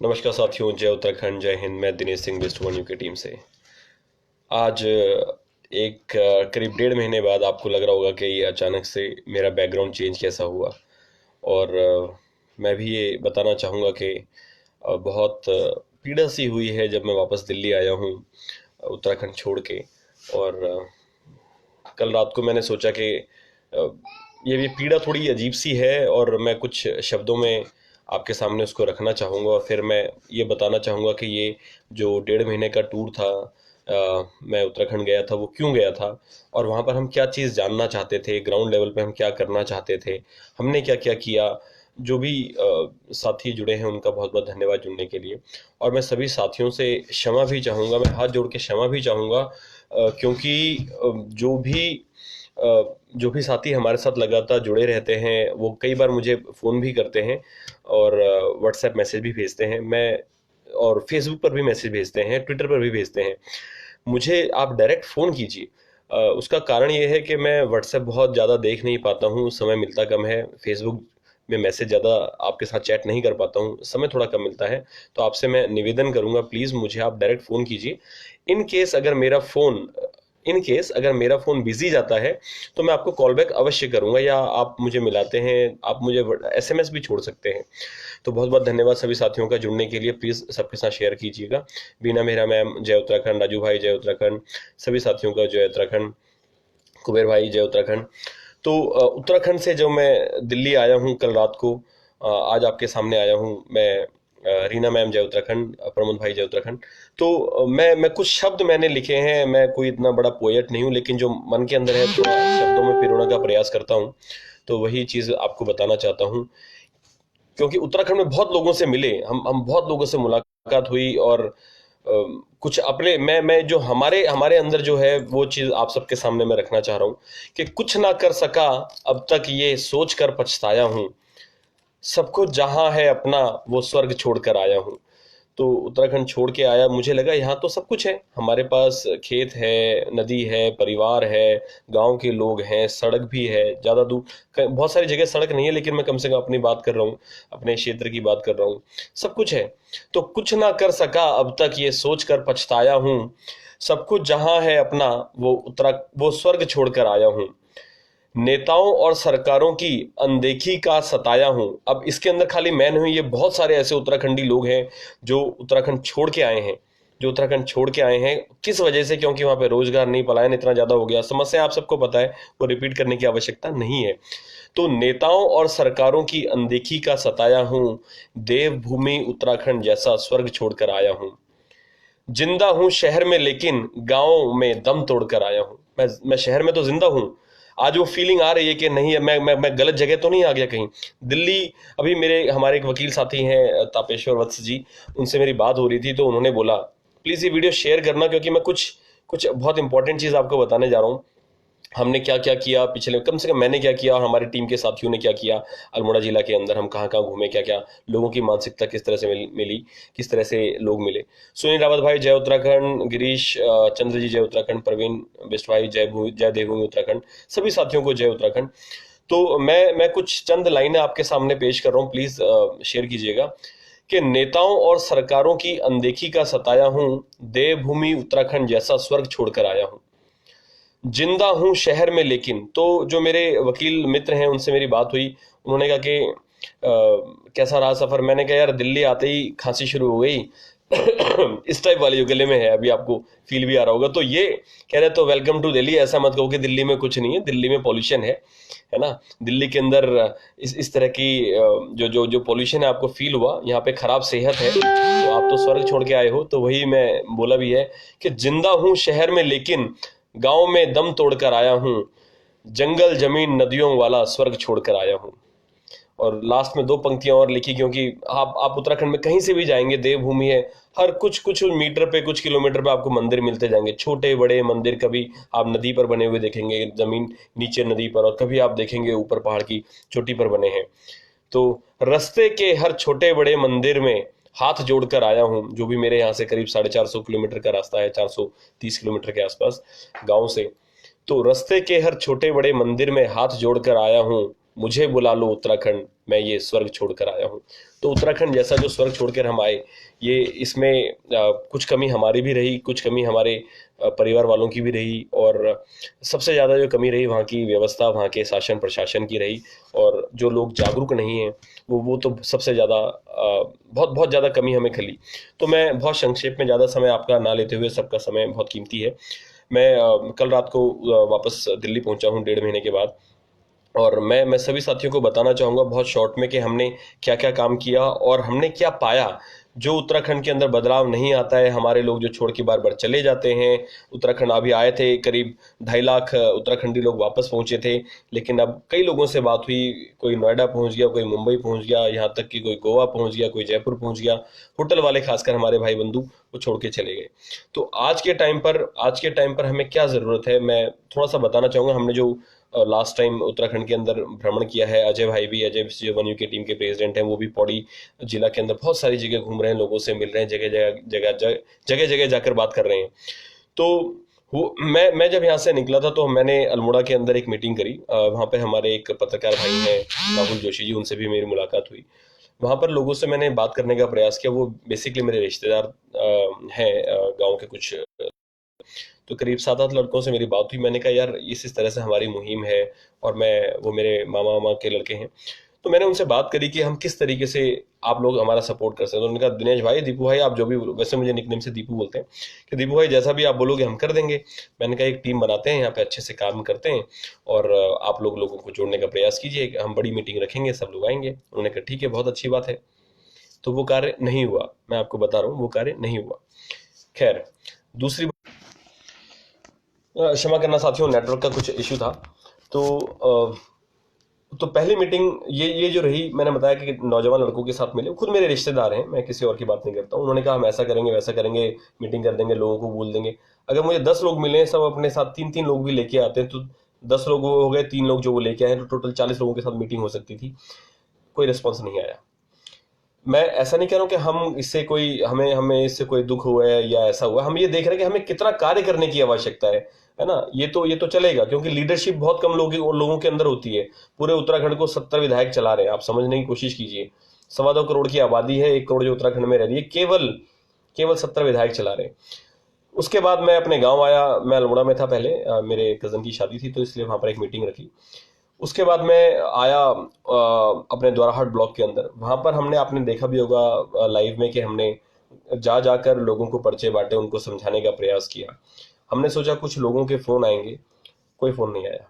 नमस्कार साथियों, जय उत्तराखंड, जय हिंद। मैं Dinesh Singh west one you की टीम से। आज करीब 1.5 महीने बाद आपको लग रहा होगा कि ये अचानक से मेरा बैकग्राउंड चेंज कैसा हुआ। और मैं भी ये बताना चाहूँगा कि बहुत पीड़ा सी हुई है जब मैं वापस दिल्ली आया हूँ उत्तराखंड छोड़ के। और कल रात को मैंने सोचा कि अ, ये भी पीड़ा थोड़ी अजीब सी है और मैं कुछ शब्दों में आपके सामने उसको रखना चाहूँगा। और फिर मैं ये बताना चाहूँगा कि ये जो 1.5 महीने का टूर था, मैं उत्तराखंड गया था, वो क्यों गया था और वहाँ पर हम क्या चीज़ जानना चाहते थे, ग्राउंड लेवल पे हम क्या करना चाहते थे, हमने क्या क्या किया। जो भी साथी जुड़े हैं उनका बहुत बहुत धन्यवाद जुड़ने के लिए। और मैं सभी साथियों से क्षमा भी चाहूँगा, मैं हाथ जोड़ के क्षमा भी चाहूँगा, क्योंकि जो भी साथी हमारे साथ लगातार जुड़े रहते हैं वो कई बार मुझे फ़ोन भी करते हैं और व्हाट्सएप मैसेज भी भेजते हैं। मैं और फेसबुक पर भी मैसेज भेजते हैं, ट्विटर पर भी भेजते हैं। मुझे आप डायरेक्ट फ़ोन कीजिए। उसका कारण ये है कि मैं व्हाट्सएप बहुत ज़्यादा देख नहीं पाता हूँ, समय मिलता कम है। फेसबुक में मैसेज ज़्यादा आपके साथ चैट नहीं कर पाता हूँ, समय थोड़ा कम मिलता है। तो आपसे मैं निवेदन करूँगा, प्लीज़ मुझे आप डायरेक्ट फ़ोन कीजिए। इन केस अगर मेरा फ़ोन इन केस अगर मेरा फ़ोन बिजी जाता है तो मैं आपको कॉल बैक अवश्य करूंगा, या आप मुझे मिलाते हैं, आप मुझे एसएमएस भी छोड़ सकते हैं। तो बहुत बहुत धन्यवाद सभी साथियों का जुड़ने के लिए। प्लीज़ सबके साथ शेयर कीजिएगा। बीना मेहरा मैम जय उत्तराखंड, राजू भाई जय उत्तराखंड, सभी साथियों का जय उत्तराखंड, कुबेर भाई जय उत्तराखंड। तो उत्तराखंड से जो मैं दिल्ली आया हूँ कल रात को, आज आपके सामने आया हूँ मैं। रीना मैम जय उत्तराखंड, प्रमोद भाई जय उत्तराखंड। तो मैं कुछ शब्द मैंने लिखे हैं। मैं कोई इतना बड़ा पोएट नहीं हूँ, लेकिन जो मन के अंदर है थोड़ा शब्दों में पिरोने का प्रयास करता हूँ। तो वही चीज़ आपको बताना चाहता हूँ, क्योंकि उत्तराखंड में बहुत लोगों से मिले हम बहुत लोगों से मुलाकात हुई। और कुछ अपने मैं जो हमारे हमारे अंदर जो है वो चीज़ आप सबके सामने मैं रखना चाह रहा हूँ कि कुछ ना कर सका अब तक ये सोच कर पछताया हूँ, सब कुछ जहाँ है अपना वो स्वर्ग छोड़ कर आया हूँ। तो उत्तराखंड छोड़ के आया, मुझे लगा यहाँ तो सब कुछ है, हमारे पास खेत है, नदी है, परिवार है, गांव के लोग हैं, सड़क भी है। ज़्यादा दूर बहुत सारी जगह सड़क नहीं है, लेकिन मैं कम से कम अपनी बात कर रहा हूँ, अपने क्षेत्र की बात कर रहा हूँ। सब कुछ है। तो कुछ ना कर सका अब तक ये सोच कर पछताया हूँ, सब कुछ जहाँ है अपना वो स्वर्ग छोड़ कर आया हूँ। नेताओं और सरकारों की अनदेखी का सताया हूं। अब इसके अंदर खाली मैं नहीं, ये बहुत सारे ऐसे उत्तराखंडी लोग हैं जो उत्तराखंड छोड़ के आए हैं, किस वजह से? क्योंकि वहां पे रोजगार नहीं, पलायन इतना ज्यादा हो गया। समस्या आप सबको पता है, वो रिपीट करने की आवश्यकता नहीं है। तो नेताओं और सरकारों की अनदेखी का सताया हूं, देवभूमि उत्तराखंड जैसा स्वर्ग छोड़कर आया हूं। जिंदा हूं शहर में लेकिन गांव में दम तोड़कर आया हूं। मैं शहर में तो जिंदा हूं, आज वो फीलिंग आ रही है कि नहीं, मैं गलत जगह तो नहीं आ गया कहीं। दिल्ली, अभी हमारे एक वकील साथी हैं तापेश्वर वत्स जी, उनसे मेरी बात हो रही थी तो उन्होंने बोला प्लीज ये वीडियो शेयर करना, क्योंकि मैं कुछ कुछ बहुत इंपॉर्टेंट चीज आपको बताने जा रहा हूँ। हमने क्या क्या किया पिछले, कम से कम मैंने क्या किया और हमारी टीम के साथियों ने क्या किया। अल्मोड़ा जिला के अंदर हम कहाँ कहाँ घूमे, क्या क्या लोगों की मानसिकता किस तरह से मिली, किस तरह से लोग मिले। सुनील रावत भाई जय उत्तराखंड, गिरीश चंद्र जी जय उत्तराखंड, प्रवीण बिस्ट भाई जय देवभूमि उत्तराखंड, सभी साथियों को जय उत्तराखंड। तो मैं कुछ चंद लाइनें आपके सामने पेश कर रहा हूँ, प्लीज शेयर कीजिएगा। कि नेताओं और सरकारों की अनदेखी का सताया हूं, देवभूमि उत्तराखंड जैसा स्वर्ग छोड़कर आया हूं। जिंदा हूं शहर में लेकिन, तो जो मेरे वकील मित्र हैं उनसे मेरी बात हुई, उन्होंने कहा कि कैसा रहा सफर। मैंने कहा यार दिल्ली आते ही खांसी शुरू हो गई इस टाइप वाली जो गले में है, अभी आपको फील भी आ रहा होगा। तो ये कह रहे तो वेलकम टू दिल्ली, ऐसा मत कहो कि दिल्ली में कुछ नहीं है, दिल्ली में पॉल्यूशन है ना। दिल्ली के अंदर इस तरह की जो जो जो पॉल्यूशन है आपको फील हुआ, यहाँ पे खराब सेहत है, तो आप तो स्वर्ग छोड़ के आए हो। तो वही मैं बोला भी है कि जिंदा हूं शहर में लेकिन गांव में दम तोड़कर आया हूं, जंगल जमीन नदियों वाला स्वर्ग छोड़कर आया हूं। और लास्ट में दो पंक्तियां और लिखी, क्योंकि आप उत्तराखंड में कहीं से भी जाएंगे, देवभूमि है, हर कुछ कुछ मीटर पे, कुछ किलोमीटर पे आपको मंदिर मिलते जाएंगे, छोटे बड़े मंदिर। कभी आप नदी पर बने हुए देखेंगे, जमीन नीचे नदी पर, और कभी आप देखेंगे ऊपर पहाड़ की चोटी पर बने हैं। तो रास्ते के हर छोटे बड़े मंदिर में हाथ जोड़कर आया हूं। जो भी मेरे यहाँ से करीब 450 किलोमीटर का रास्ता है, 430 किलोमीटर के आसपास गांव से। तो रास्ते के हर छोटे बड़े मंदिर में हाथ जोड़कर आया हूं, मुझे बुला लो उत्तराखंड, मैं ये स्वर्ग छोड़कर आया हूँ। तो उत्तराखंड जैसा जो स्वर्ग छोड़कर हम आए, ये इसमें कुछ कमी हमारी भी रही, कुछ कमी हमारे परिवार वालों की भी रही, और सबसे ज़्यादा जो कमी रही वहाँ की व्यवस्था, वहाँ के शासन प्रशासन की रही। और जो लोग जागरूक नहीं हैं वो तो सबसे ज़्यादा बहुत बहुत ज़्यादा कमी हमें खली। तो मैं बहुत संक्षेप में, ज़्यादा समय आपका ना लेते हुए, सबका समय बहुत कीमती है, मैं कल रात को वापस दिल्ली पहुंचा हूं 1.5 महीने के बाद। और मैं सभी साथियों को बताना चाहूँगा बहुत शॉर्ट में कि हमने क्या क्या काम किया और हमने क्या पाया। जो उत्तराखंड के अंदर बदलाव नहीं आता है, हमारे लोग जो छोड़ के बार बार चले जाते हैं। उत्तराखंड अभी आए थे, करीब 2.5 लाख उत्तराखंडी लोग वापस पहुंचे थे, लेकिन अब कई लोगों से बात हुई, कोई नोएडा पहुंच गया, कोई मुंबई पहुंच गया, यहाँ तक कि कोई गोवा पहुंच गया, कोई जयपुर पहुंच गया। होटल वाले, खासकर हमारे भाई बंधु, वो छोड़ के चले गए। तो आज के टाइम पर हमें क्या ज़रूरत है, मैं थोड़ा सा बताना चाहूँगा। हमने जो लास्ट टाइम उत्तराखंड के अंदर भ्रमण किया है, अजय भाई भी, अजय जो वन यू के टीम के प्रेसिडेंट हैं, वो भी पौड़ी जिला के अंदर बहुत सारी जगह घूम रहे हैं, लोगों से मिल रहे हैं, जगह जगह जगह जगह जगह जगह जाकर बात कर रहे हैं। तो वो मैं जब यहाँ से निकला था तो मैंने अल्मोड़ा के अंदर एक मीटिंग करी। वहाँ पे हमारे एक पत्रकार भाई हैं, राहुल जोशी जी, उनसे भी मेरी मुलाकात हुई। वहाँ पर लोगों से मैंने बात करने का प्रयास किया। वो बेसिकली मेरे रिश्तेदार हैं, गांव के कुछ। तो करीब 7-8 लड़कों से मेरी बात हुई। मैंने कहा यार इस तरह से हमारी मुहिम है, और वो मेरे मामा मामा के लड़के हैं। तो मैंने उनसे बात करी कि हम किस तरीके से आप लोग हमारा सपोर्ट कर सकते हैं। तो उन्होंने कहा दिनेश भाई, दीपू भाई, आप जो भी, वैसे मुझे निकनेम से दीपू बोलते हैं, कि दीपू भाई जैसा भी आप बोलोगे हम कर देंगे। मैंने कहा एक टीम बनाते हैं यहाँ पे, अच्छे से काम करते हैं, और आप लोगों को जोड़ने का प्रयास कीजिए, हम बड़ी मीटिंग रखेंगे, सब लोग आएंगे। उन्होंने कहा ठीक है, बहुत अच्छी बात है। तो वो कार्य नहीं हुआ, मैं आपको बता रहा हूँ, वो कार्य नहीं हुआ। खैर, दूसरी क्षमा करना साथियों, नेटवर्क का कुछ इशू था। तो तो पहली मीटिंग ये जो रही, मैंने बताया कि नौजवान लड़कों के साथ मिले, खुद मेरे रिश्तेदार हैं, मैं किसी और की बात नहीं करता हूँ। उन्होंने कहा हम ऐसा करेंगे, वैसा करेंगे, मीटिंग कर देंगे, लोगों को बोल देंगे। अगर मुझे 10 लोग मिले, सब अपने साथ 3-3 लोग भी लेके आते हैं, तो 10 लोग वो हो गए, 3 लोग जो वो लेके आए, तो टोटल 40 लोगों के साथ मीटिंग हो सकती थी। कोई रिस्पॉन्स नहीं आया। मैं ऐसा नहीं कह रहा हूँ कि हम इससे कोई, हमें हमें इससे कोई दुख हुआ है या ऐसा हुआ। हम ये देख रहे हैं कि हमें कितना कार्य करने की आवश्यकता है ना। ये तो चलेगा, क्योंकि लीडरशिप बहुत कम लोगों के अंदर होती है। पूरे उत्तराखंड को 70 विधायक चला रहे हैं, आप समझने की कोशिश कीजिए। 2.25 करोड़ की आबादी है, 1 करोड़ जो उत्तराखंड में रह रही है, केवल केवल 70 विधायक चला रहे हैं। उसके बाद मैं अपने गाँव आया। मैं अल्मोड़ा में था पहले, मेरे कजन की शादी थी, तो इसलिए वहां पर एक मीटिंग रखी। उसके बाद मैं आया अपने द्वाराहाट ब्लॉक के अंदर। वहां पर हमने, आपने देखा भी होगा लाइव में, कि हमने जा जाकर लोगों को पर्चे बांटे, उनको समझाने का प्रयास किया। हमने सोचा कुछ लोगों के फोन आएंगे, कोई फोन नहीं आया।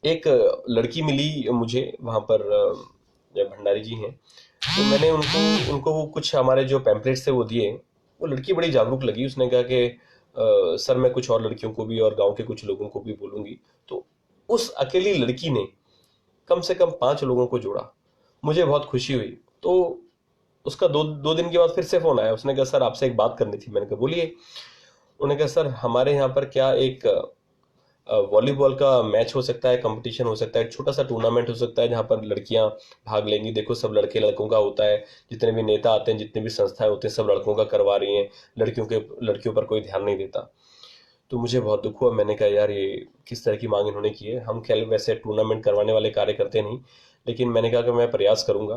एक लड़की मिली मुझे वहां पर, भंडारी जी हैं। तो मैंने उनको उनको वो कुछ हमारे जो पैम्पलेट्स थे वो दिए। वो लड़की बड़ी जागरूक लगी। उसने कहा कि सर मैं कुछ और लड़कियों को भी और गांव के कुछ लोगों को भी बोलूंगी। तो उस अकेली लड़की ने कम से कम 5 लोगों को जोड़ा। मुझे बहुत खुशी हुई। तो उसका दो दिन के बाद फिर से फोन आया। उसने कहा सर आपसे एक बात करनी थी। मैंने कहा बोलिए। उन्होंने कहा सर हमारे यहाँ पर क्या एक वॉलीबॉल का मैच हो सकता है, कंपटीशन हो सकता है, एक छोटा सा टूर्नामेंट हो सकता है, जहाँ पर लड़कियां भाग लेंगी। देखो सब लड़के लड़कों का होता है, जितने भी नेता आते हैं, जितने भी संस्थाएं होते हैं, सब लड़कों का करवा रही हैं, लड़कियों पर कोई ध्यान नहीं देता। तो मुझे बहुत दुख हुआ। मैंने कहा यार ये किस तरह की मांग इन्होंने की है। हम खेल वैसे टूर्नामेंट करवाने वाले कार्य करते नहीं, लेकिन मैंने कहा कि मैं प्रयास करूंगा।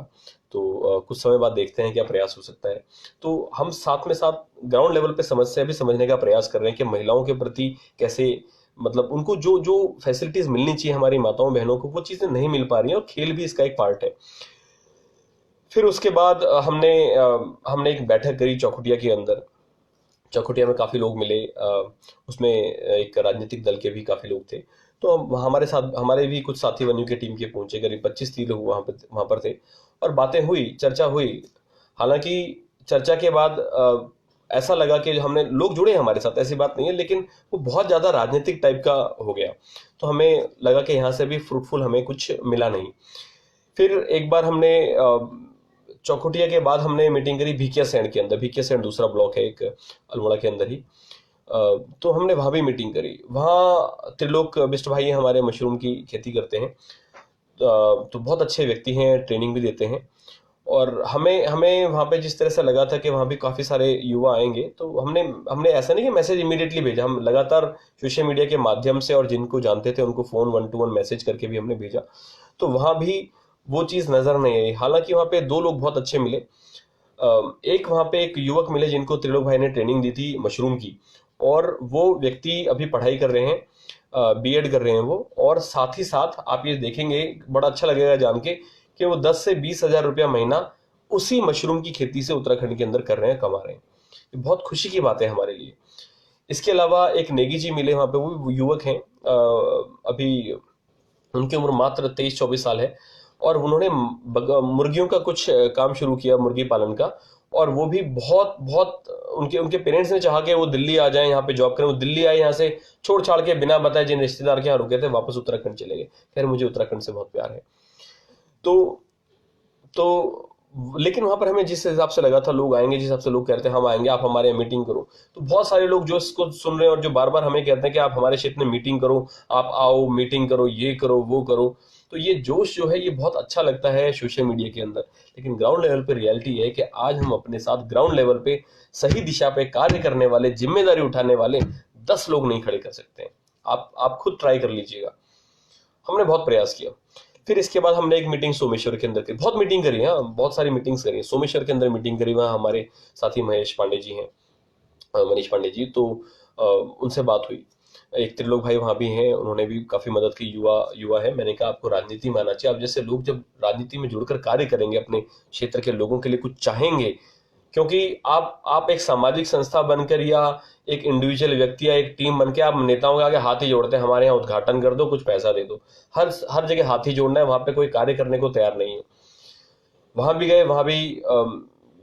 तो कुछ समय बाद देखते हैं क्या प्रयास हो सकता है। तो हम साथ में साथ ग्राउंड लेवल पे समस्या भी समझने का प्रयास कर रहे हैं कि महिलाओं के प्रति कैसे, मतलब उनको जो जो फैसिलिटीज मिलनी चाहिए हमारी माताओं बहनों को, वो चीजें नहीं मिल पा रही हैं, और खेल भी इसका एक पार्ट है। फिर उसके बाद हमने एक बैठक करी चौखुटिया के अंदर। चौखुटिया में काफ़ी लोग मिले। उसमें एक राजनीतिक दल के भी काफ़ी लोग थे। तो हमारे साथ, हमारे भी कुछ साथी वन्यू के टीम के पहुंचे, करीब 25-30 लोग वहाँ पर थे। और बातें हुई, चर्चा हुई। हालांकि चर्चा के बाद ऐसा लगा कि हमने लोग जुड़े हैं हमारे साथ, ऐसी बात नहीं है, लेकिन वो बहुत ज़्यादा राजनीतिक टाइप का हो गया। तो हमें लगा कि यहाँ से भी फ्रूटफुल हमें कुछ मिला नहीं। फिर एक बार हमने चौखुटिया के बाद हमने मीटिंग करी भिकियासैंण के अंदर। भिकियासैंण दूसरा ब्लॉक है एक, अल्मोड़ा के अंदर ही। तो हमने वहाँ भी मीटिंग करी। वहाँ त्रिलोक बिष्ट भाई हमारे मशरूम की खेती करते हैं। तो बहुत अच्छे व्यक्ति हैं, ट्रेनिंग भी देते हैं। और हमें हमें वहाँ पे जिस तरह से लगा था कि वहाँ भी काफ़ी सारे युवा आएंगे, तो हमने हमने ऐसा नहीं कि मैसेज इमीडिएटली भेजा, हम लगातार सोशल मीडिया के माध्यम से और जिनको जानते थे उनको फ़ोन 1-to-1 मैसेज करके भी हमने भेजा। तो वहाँ भी वो चीज़ नज़र नहीं आई। हालांकि वहाँ पे दो लोग बहुत अच्छे मिले। एक वहाँ पे एक युवक मिले जिनको त्रिलोक भाई ने ट्रेनिंग दी थी मशरूम की, और वो व्यक्ति अभी पढ़ाई कर रहे हैं, बीएड कर रहे हैं वो, और साथ ही साथ आप ये देखेंगे, बड़ा अच्छा लगेगा जान के कि वो 10 से 20 हजार रुपया महीना उसी मशरूम की खेती से उत्तराखंड के अंदर कर रहे हैं, कमा रहे हैं। ये बहुत खुशी की बात है हमारे लिए। इसके अलावा एक नेगी जी मिले वहाँ पे, वो युवक हैं, अभी उनकी उम्र मात्र 23-24 साल है, और उन्होंने मुर्गियों का कुछ काम शुरू किया, मुर्गी पालन का। और वो भी बहुत बहुत उनके उनके पेरेंट्स ने चाहा कि वो दिल्ली आ जाएं, यहाँ पे जॉब करें। वो दिल्ली आए, यहाँ से छोड़ छाड़ के बिना बताए जिन रिश्तेदार के यहाँ रुके थे वापस उत्तराखंड चले गए। खैर, मुझे उत्तराखंड से बहुत प्यार है। तो तो लेकिन वहां पर हमें जिस हिसाब से लगा था लोग आएंगे, जिस हिसाब से लोग कहते हैं हम आएंगे, आप हमारे यहाँ मीटिंग करो, तो बहुत सारे लोग जो इसको सुन रहे हैं और जो बार बार हमें कहते हैं कि आप हमारे क्षेत्र में मीटिंग करो, आप आओ मीटिंग करो, ये करो वो करो, तो ये जोश जो है ये बहुत अच्छा लगता है सोशल मीडिया के अंदर। लेकिन ग्राउंड लेवल पे रियलिटी है कि आज हम अपने साथ ग्राउंड लेवल पे सही दिशा पे कार्य करने वाले, जिम्मेदारी उठाने वाले 10 लोग नहीं खड़े कर सकते हैं। आप खुद ट्राई कर लीजिएगा। हमने बहुत प्रयास किया। फिर इसके बाद हमने एक मीटिंग सोमेश्वर के अंदर करी, बहुत मीटिंग करी है, बहुत सारी मीटिंग्स करी। सोमेश्वर के अंदर मीटिंग करी, वहाँ हमारे साथी महेश पांडे जी हैं, मनीष पांडे जी, तो उनसे बात हुई। एक त्रिलोक भाई वहाँ भी हैं, उन्होंने भी काफी मदद की। युवा है। मैंने कहा आपको राजनीति में आना चाहिए। आप जैसे लोग जब राजनीति में जुड़कर कार्य करेंगे, अपने क्षेत्र के लोगों के लिए कुछ चाहेंगे, क्योंकि आप एक सामाजिक संस्था बनकर या एक इंडिविजुअल व्यक्ति या एक टीम बनकर आप नेताओं के आगे हाथ ही जोड़ते हैं, हमारे यहाँ उद्घाटन कर दो, कुछ पैसा दे दो। हर जगह हाथ ही जोड़ना है, वहां पे कोई कार्य करने को तैयार नहीं है। वहां भी गए, वहां भी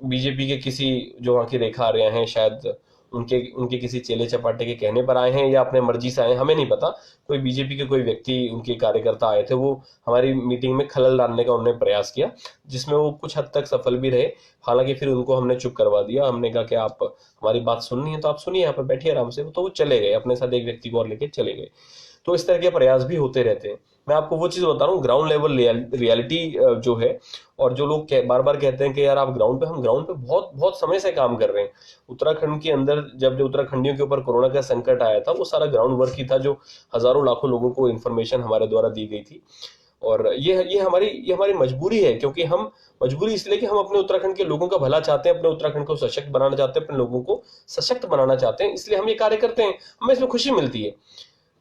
बीजेपी के किसी जो वहां की रेखा आर्या हैं, शायद उनके उनके किसी चेले चपाटे के कहने पर आए हैं या अपने मर्जी से आए हैं, हमें नहीं पता। कोई बीजेपी के कोई व्यक्ति, उनके कार्यकर्ता आए थे, वो हमारी मीटिंग में खलल डालने का उन्होंने प्रयास किया, जिसमें वो कुछ हद तक सफल भी रहे। हालांकि फिर उनको हमने चुप करवा दिया। हमने कहा कि आप हमारी बात सुननी है तो आप सुनिए, यहाँ पर बैठिए आराम से। तो वो चले गए, अपने साथ एक व्यक्ति को और लेके चले गए। तो इस तरह के प्रयास भी होते रहते हैं। मैं आपको वो चीज बता रहा हूँ, ग्राउंड लेवल रियलिटी जो है। और जो लोग बार बार कहते हैं कि यार आप ग्राउंड पे, हम ग्राउंड पे बहुत बहुत समय से काम कर रहे हैं। उत्तराखंड के अंदर जब उत्तराखंडियों के ऊपर कोरोना का संकट आया था, वो सारा ग्राउंड वर्क ही था, जो हजारों लाखों लोगों को इन्फॉर्मेशन हमारे द्वारा दी गई थी। और ये हमारी मजबूरी है, क्योंकि हम मजबूरी इसलिए कि हम अपने उत्तराखंड के लोगों का भला चाहते हैं, अपने उत्तराखंड को सशक्त बनाना चाहते हैं, अपने लोगों को सशक्त बनाना चाहते हैं, इसलिए हम ये कार्य करते हैं। हमें इसमें खुशी मिलती है।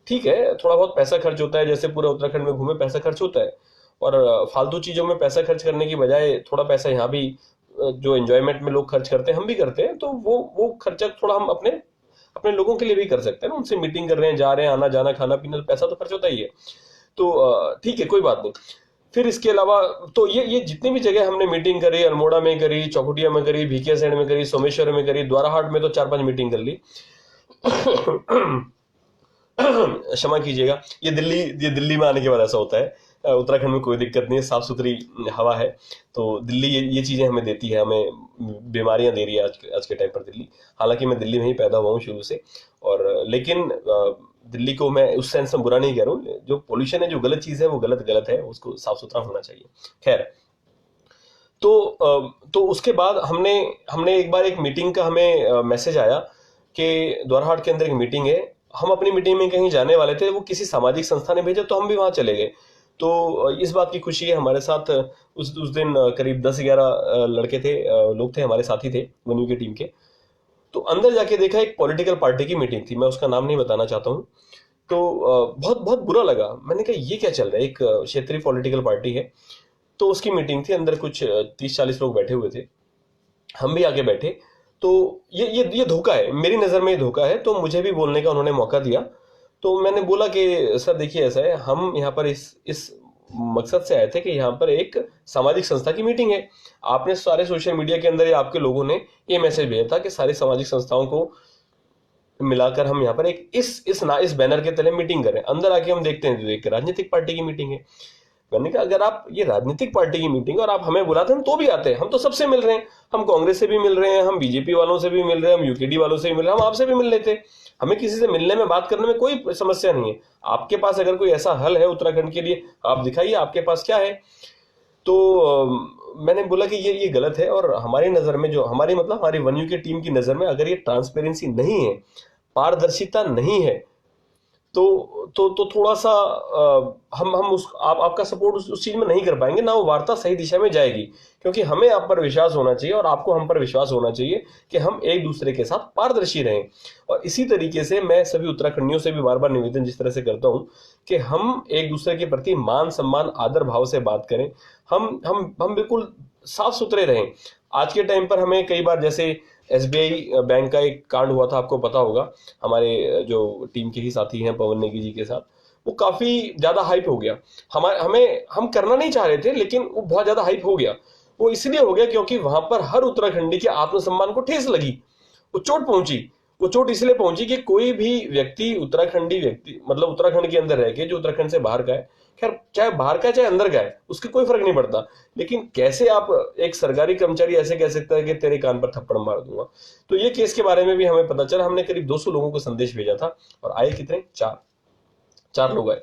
ठीक है, थोड़ा बहुत पैसा खर्च होता है, जैसे पूरे उत्तराखंड में घूमे पैसा खर्च होता है, और फालतू चीजों में पैसा खर्च करने की बजाय थोड़ा पैसा यहाँ भी जो एंजॉयमेंट में लोग खर्च करते हैं, हम भी करते हैं, तो वो खर्चा थोड़ा हम अपने अपने लोगों के लिए भी कर सकते हैं ना। उनसे मीटिंग कर रहे हैं, जा रहे हैं, आना जाना खाना पीना, पैसा तो खर्च होता ही है। तो ठीक है, कोई बात नहीं। फिर इसके अलावा तो ये जितनी भी जगह हमने मीटिंग करी, अल्मोड़ा में करी, चौकुटिया में करी, भिकिया साइड में करी, सोमेश्वर में करी, द्वाराहाट में तो 4-5 मीटिंग कर ली। क्षमा कीजिएगा, ये दिल्ली में आने के बाद ऐसा होता है। उत्तराखंड में कोई दिक्कत नहीं है, साफ सुथरी हवा है। तो दिल्ली ये चीजें हमें देती है, हमें बीमारियां दे रही है आज के टाइम पर दिल्ली। हालांकि मैं दिल्ली में ही पैदा हुआ हूँ शुरू से, और लेकिन दिल्ली को मैं उस सेंस में बुरा नहीं कह रहा हूँ। जो पोल्यूशन है, जो गलत चीज है, वो गलत है, उसको साफ सुथरा होना चाहिए। खैर, तो उसके बाद हमने एक बार एक मीटिंग का हमें मैसेज आया कि द्वाराहाट के अंदर एक मीटिंग है। हम अपनी मीटिंग में कहीं जाने वाले थे, वो किसी सामाजिक संस्था ने भेजा, तो हम भी वहां चले गए। तो इस बात की खुशी है, हमारे साथ उस दिन करीब 10-11 लड़के थे, लोग थे, हमारे साथी थे वन्यू की टीम के। तो अंदर जाके देखा, एक पॉलिटिकल पार्टी की मीटिंग थी, मैं उसका नाम नहीं बताना चाहता हूँ। तो बहुत बहुत बुरा लगा। मैंने कहा ये क्या चल रहा है, एक क्षेत्रीय पॉलिटिकल पार्टी है। तो उसकी मीटिंग थी, अंदर कुछ 30-40 लोग बैठे हुए थे, हम भी आगे बैठे। तो ये धोखा है, मेरी नज़र में ये धोखा है। तो मुझे भी बोलने का उन्होंने मौका दिया। तो मैंने बोला कि सर देखिए, ऐसा है, हम यहाँ पर इस मकसद से आए थे कि यहाँ पर एक सामाजिक संस्था की मीटिंग है। आपने सारे सोशल मीडिया के अंदर, आपके लोगों ने ये मैसेज भेजा था कि सारी सामाजिक संस्थाओं को मिलाकर हम यहाँ पर एक इस बैनर के तले मीटिंग करें। अंदर आके हम देखते हैं तो एक राजनीतिक पार्टी की मीटिंग है। मैंने कहा अगर आप ये राजनीतिक पार्टी की मीटिंग और आप हमें बुलाते हैं तो भी आते हैं, हम तो सबसे मिल रहे हैं, हम कांग्रेस से भी मिल रहे हैं, हम बीजेपी वालों से भी मिल रहे हैं, हम यूकेडी वालों से भी मिल रहे हैं, हम आपसे भी मिल लेते। हमें किसी से मिलने में, बात करने में कोई समस्या नहीं है। आपके पास अगर कोई ऐसा हल है उत्तराखंड के लिए, आप दिखाइए, आपके पास क्या है। तो मैंने बोला कि ये गलत है, और हमारी नज़र में, जो हमारी मतलब हमारी वन्यू की टीम की नज़र में, अगर ये ट्रांसपेरेंसी नहीं है, पारदर्शिता नहीं है, तो थोड़ा सा हम उस आपका सपोर्ट उस चीज में नहीं कर पाएंगे, ना वो वार्ता सही दिशा में जाएगी। क्योंकि हमें आप पर विश्वास होना चाहिए और आपको हम पर विश्वास होना चाहिए कि हम एक दूसरे के साथ पारदर्शी रहें। और इसी तरीके से मैं सभी उत्तराखंडियों से भी बार बार निवेदन जिस तरह से करता हूं कि हम एक दूसरे के प्रति मान सम्मान आदर भाव से बात करें। हम बिल्कुल साफ सुथरे रहें। आज के टाइम पर हमें कई बार, जैसे एसबीआई बैंक का एक कांड हुआ था, आपको पता होगा, हमारे जो टीम के ही साथी हैं पवन नेगी जी के साथ, वो काफी ज्यादा हाइप हो गया। हमारे हमें हम करना नहीं चाह रहे थे, लेकिन वो बहुत ज्यादा हाइप हो गया। वो इसलिए हो गया क्योंकि वहां पर हर उत्तराखंडी के आत्मसम्मान को ठेस लगी, वो चोट पहुंची। वो चोट इसलिए पहुंची कि कोई भी व्यक्ति, उत्तराखंडी व्यक्ति, मतलब उत्तराखंड के अंदर रह के, जो उत्तराखंड से बाहर का है, खैर चाहे बाहर का चाहे अंदर का है, उसके कोई फर्क नहीं पड़ता, लेकिन कैसे आप एक सरकारी कर्मचारी ऐसे कह सकता है कि तेरे कान पर थप्पड़ मार दूंगा। तो ये केस के बारे में भी हमें पता चला। हमने करीब 200 लोगों को संदेश भेजा था, और आए कितने? चार। चार लोग आए।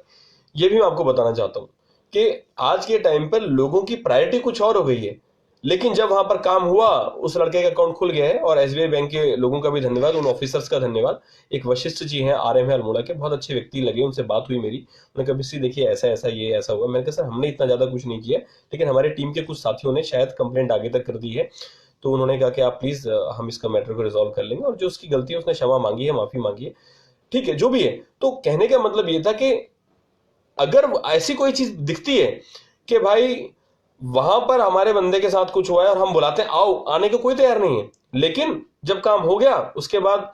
ये भी मैं आपको बताना चाहता हूं कि आज के टाइम पर लोगों की प्रायोरिटी कुछ और हो गई है, लेकिन जब वहां पर काम हुआ, उस लड़के का अकाउंट खुल गया है। और एसबीआई बैंक के लोगों का भी धन्यवाद, उन ऑफिसर्स का धन्यवाद। एक वशिष्ठ जी हैं, आरएम है अल्मोड़ा के, बहुत अच्छे व्यक्ति लगे, उनसे बात हुई मेरी। उन्होंने कहा, देखिए ऐसा ऐसा ये ऐसा हुआ। मैंने कहा सर, हमने इतना ज्यादा कुछ नहीं किया, लेकिन हमारे टीम के कुछ साथियों ने शायद कंप्लेंट आगे तक कर दी है। तो उन्होंने कहा कि आप प्लीज, हम इसका मैटर को रिजॉल्व कर लेंगे, और जो उसकी गलती है उसने क्षमा मांगी है, माफी मांगी है, ठीक है, जो भी है। तो कहने का मतलब ये था कि अगर ऐसी कोई चीज दिखती है कि भाई वहां पर हमारे बंदे के साथ कुछ हुआ है, और हम बुलाते हैं, आओ, आने को कोई तैयार नहीं है, लेकिन जब काम हो गया उसके बाद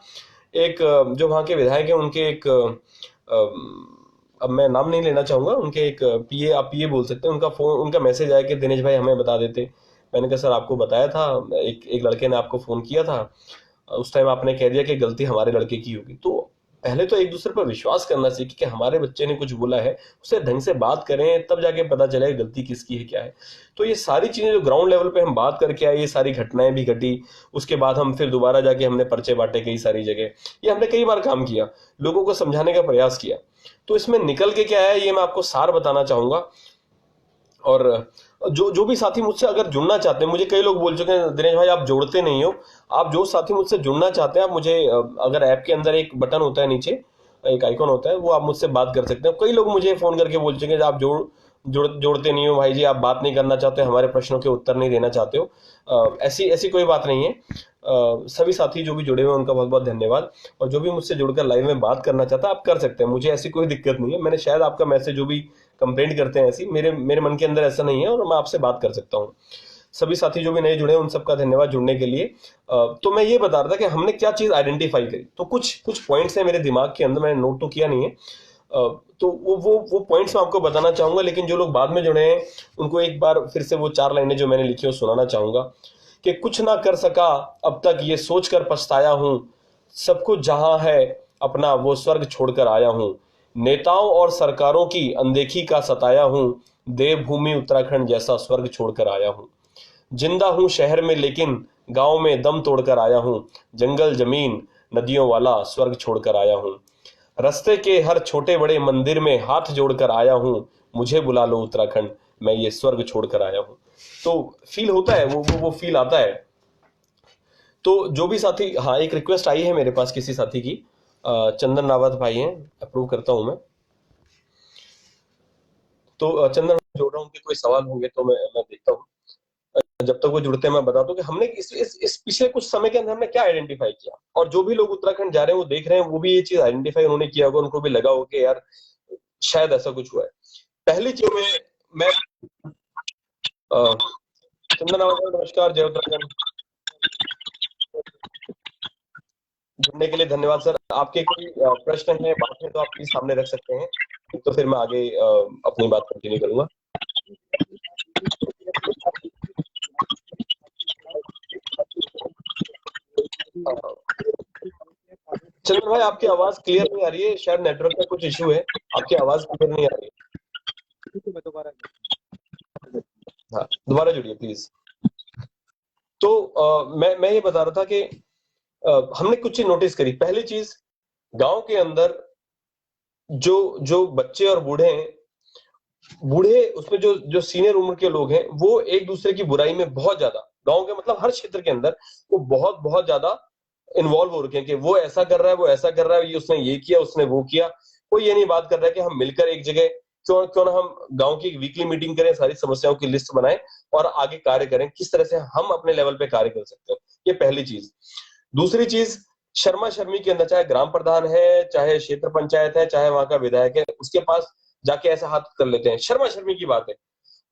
एक जो वहां के विधायक हैं, उनके एक अब मैं नाम नहीं लेना चाहूंगा, उनके एक पीए, आप पीए बोल सकते हैं, उनका फोन, उनका मैसेज आया कि दिनेश भाई हमें बता देते। मैंने कहा सर, आपको बताया था, एक लड़के ने आपको फोन किया था, उस टाइम आपने कह दिया कि गलती हमारे लड़के की होगी। तो पहले तो एक दूसरे पर विश्वास करना सीखिए कि हमारे बच्चे ने कुछ बोला है, उससे ढंग से बात करें, तब जाके पता चले गलती किसकी है, क्या है। तो ये सारी चीजें जो ग्राउंड लेवल पे हम बात करके आए, ये सारी घटनाएं भी घटी। उसके बाद हम फिर दोबारा जाके हमने पर्चे बांटे कई सारी जगह, ये हमने कई बार काम किया, लोगों को समझाने का प्रयास किया। तो इसमें निकल के क्या है, ये मैं आपको सार बताना चाहूंगा। और जो जो भी साथी मुझसे अगर जुड़ना चाहते हैं, मुझे कई लोग बोल चुके हैं दिनेश भाई आप जोड़ते नहीं हो। आप जो साथी मुझसे जुड़ना चाहते हैं, आप मुझे अगर ऐप के अंदर एक बटन होता है, नीचे एक आइकॉन होता है, वो आप मुझसे बात कर सकते हैं। कई लोग मुझे फोन करके बोल चुके हैं आप जोड़ते नहीं हो भाई जी, आप बात नहीं करना चाहते, हमारे प्रश्नों के उत्तर नहीं देना चाहते हो। ऐसी ऐसी कोई बात नहीं है। सभी साथी जो भी जुड़े हुए हैं उनका बहुत बहुत धन्यवाद। और जो भी मुझसे जुड़कर लाइव में बात करना चाहता है, आप कर सकते हैं, मुझे ऐसी कोई दिक्कत नहीं है। मैंने शायद आपका मैसेज जो भी कंप्लेंट करते हैं, ऐसी मेरे मेरे मन के अंदर ऐसा नहीं है, और मैं आपसे बात कर सकता हूँ। सभी साथी जो भी नए जुड़े हैं, उन सबका धन्यवाद जुड़ने के लिए। तो मैं ये बता रहा था कि हमने क्या चीज आइडेंटिफाई करी। तो कुछ कुछ पॉइंट्स हैं मेरे दिमाग के अंदर, मैंने नोट तो किया नहीं है। तो वो पॉइंट्स मैं आपको बताना चाहूंगा, लेकिन जो लोग बाद में जुड़े हैं उनको एक बार फिर से वो 4 लाइनें जो मैंने लिखी वो सुनाना चाहूंगा। कि कुछ ना कर सका अब तक ये सोचकर पछताया हूं, सब कुछ जहां है अपना वो स्वर्ग छोड़कर आया हूं, नेताओं और सरकारों की अनदेखी का सताया हूं, देवभूमि उत्तराखंड जैसा स्वर्ग छोड़कर आया हूं, जिंदा हूं शहर में लेकिन गांव में दम तोड़कर आया हूं, जंगल जमीन नदियों वाला स्वर्ग छोड़कर आया हूं, रास्ते के हर छोटे बड़े मंदिर में हाथ जोड़कर आया हूं, मुझे बुला लो उत्तराखंड, मैं ये स्वर्ग छोड़कर आया हूं। तो फील होता है, वो फील आता है। तो जो भी साथी, हाँ, एक रिक्वेस्ट आई है मेरे पास किसी साथी की, चंदन रावत भाई हैं, अप्रूव करता हूं मैं। तो चंदन जोड़ रहा हूं, उनके कोई सवाल होंगे तो मैं देखता हूँ। जब तक वो जुड़ते हैं मैं बता दूं कि हमने इस पिछले कुछ समय के अंदर हमने क्या आइडेंटिफाई किया। और जो भी लोग उत्तराखंड जा रहे हैं वो देख रहे हैं, वो भी ये चीज आइडेंटिफाई उन्होंने किया होगा, उनको भी लगा होगा कि यार शायद ऐसा कुछ हुआ है। पहली चीज में मैं चंदन रावत, नमस्कार, जय उत्तराखंड। जुड़ने के लिए धन्यवाद सर। आपके कोई प्रश्न है, बात है, तो आप प्लीज सामने रख सकते हैं, तो फिर मैं आगे अपनी बात कंटिन्यू करूंगा। चंदन भाई, आपकी आवाज क्लियर नहीं आ रही है, शायद नेटवर्क का कुछ इशू है, आपकी आवाज क्लियर नहीं आ रही है। हाँ, दोबारा जुड़िए प्लीज। तो मैं ये बता रहा था कि हमने कुछ चीज नोटिस करी। पहली चीज, गांव के अंदर जो जो बच्चे और बूढ़े हैं, बूढ़े उसमें जो जो सीनियर उम्र के लोग हैं वो एक दूसरे की बुराई में बहुत ज्यादा, गांव के मतलब हर क्षेत्र के अंदर वो बहुत बहुत ज्यादा इन्वॉल्व हो रखे हैं कि वो ऐसा कर रहा है, वो ऐसा कर रहा है, ये उसने ये किया, उसने वो किया। कोई ये नहीं बात कर रहा है कि हम मिलकर एक जगह क्यों क्यों ना हम गांव की एक वीकली मीटिंग करें, सारी समस्याओं की लिस्ट बनाएं और आगे कार्य करें, किस तरह से हम अपने लेवल पे कार्य कर सकते हैं। ये पहली चीज। दूसरी चीज, शर्मा शर्मी के अंदर चाहे ग्राम प्रधान है, चाहे क्षेत्र पंचायत है, चाहे वहां का विधायक है, उसके पास जाके ऐसा हाथ कर लेते हैं, शर्मा शर्मी की बात है।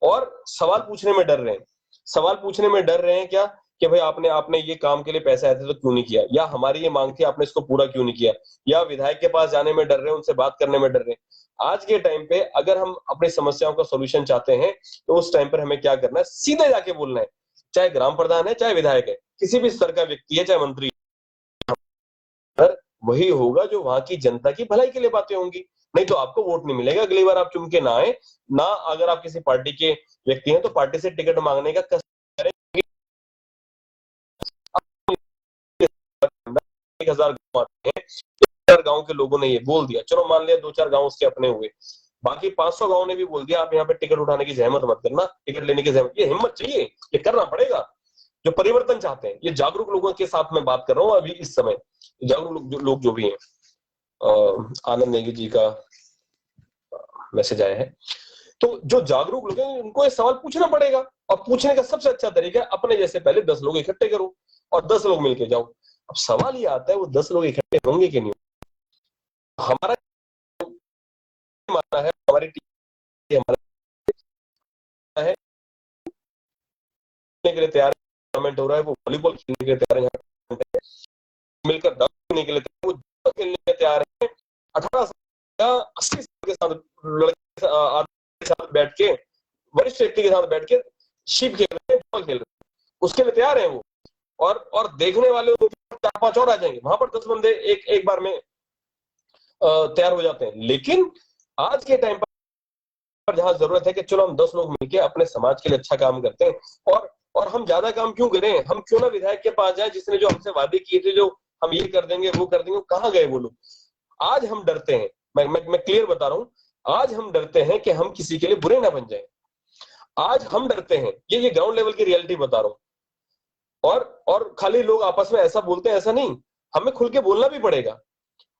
और सवाल पूछने में डर रहे हैं। सवाल पूछने में डर रहे हैं क्या, कि भाई आपने आपने ये काम के लिए पैसे आए थे तो क्यों नहीं किया, या हमारी ये मांग थी आपने इसको पूरा क्यों नहीं किया, या विधायक के पास जाने में डर रहे हैं, उनसे बात करने में डर रहे हैं। आज के टाइम पे अगर हम अपनी समस्याओं का सोल्यूशन चाहते हैं तो उस टाइम पर हमें क्या करना है, सीधे जाके बोलना है। चाहे ग्राम प्रधान है, चाहे विधायक है, किसी भी स्तर का व्यक्ति है, चाहे मंत्री है, वही होगा जो वहां की जनता की भलाई के लिए बातें होंगी। नहीं तो आपको वोट नहीं मिलेगा, अगली बार आप चुन के ना आए ना। अगर आप किसी पार्टी के व्यक्ति हैं तो पार्टी से टिकट मांगने का कष्ट करें। 1,000 गाँव आते हैं, 1,000 गाँव के लोगों ने ये बोल दिया, चलो मान लिया 2-4 गाँव उसके अपने हुए, बाकी 500 गाँव ने भी बोल दिया आप यहाँ पे टिकट उठाने की जहमत मत करना, टिकट लेने की जहमत, ये हिम्मत चाहिए, ये करना पड़ेगा। जो परिवर्तन चाहते हैं, ये जागरूक लोगों के साथ मैं बात कर रहा हूँ अभी इस समय, जागरूक लोग जो भी हैं। आनंद नेगी जी का मैसेज आया है। तो जो जागरूक लोग हैं उनको ये सवाल पूछना पड़ेगा, और पूछने का सबसे अच्छा तरीका है अपने जैसे पहले 10 लोग इकट्ठे करो और 10 लोग मिलके जाओ। अब सवाल ये आता है वो 10 लोग इकट्ठे होंगे कि नहीं। हमारा मानना है, हमारी टीम हमारा है खेलने के लिए तैयार है, टूर्नामेंट हो रहा है, वो वॉलीबॉल खेलने के लिए तैयार है, यहाँ मिलकर दौड़ खेलने के लिए तैयार है, वो खेलने के लिए तैयार है। 18 साल या 80 साल के साथ लड़के आदमी के साथ बैठ के, वरिष्ठ व्यक्ति के साथ बैठ के शीप खेल रहे हैं, बॉल खेल रहे हैं, उसके लिए तैयार है वो। और देखने वाले 4-5 और आ जाएंगे, वहां पर 10 बंदे एक एक बार में तैयार हो जाते हैं। लेकिन आज के टाइम पर जहां जरूरत है कि चलो हम 10 लोग मिलकर अपने समाज के लिए अच्छा काम करते हैं, और हम ज्यादा काम क्यों करें, हम क्यों ना विधायक के पास जाए जिसने जो हमसे वादे किए थे, जो हम ये कर देंगे वो कर देंगे, कहाँ गए वो लोग। आज हम डरते हैं, मैं क्लियर बता रहा हूं, आज हम डरते हैं कि हम किसी के लिए बुरे ना बन जाए। आज हम डरते हैं, ये ग्राउंड लेवल की रियलिटी बता रहा हूं। और खाली लोग आपस में ऐसा बोलते हैं, ऐसा नहीं, हमें खुल के बोलना भी पड़ेगा।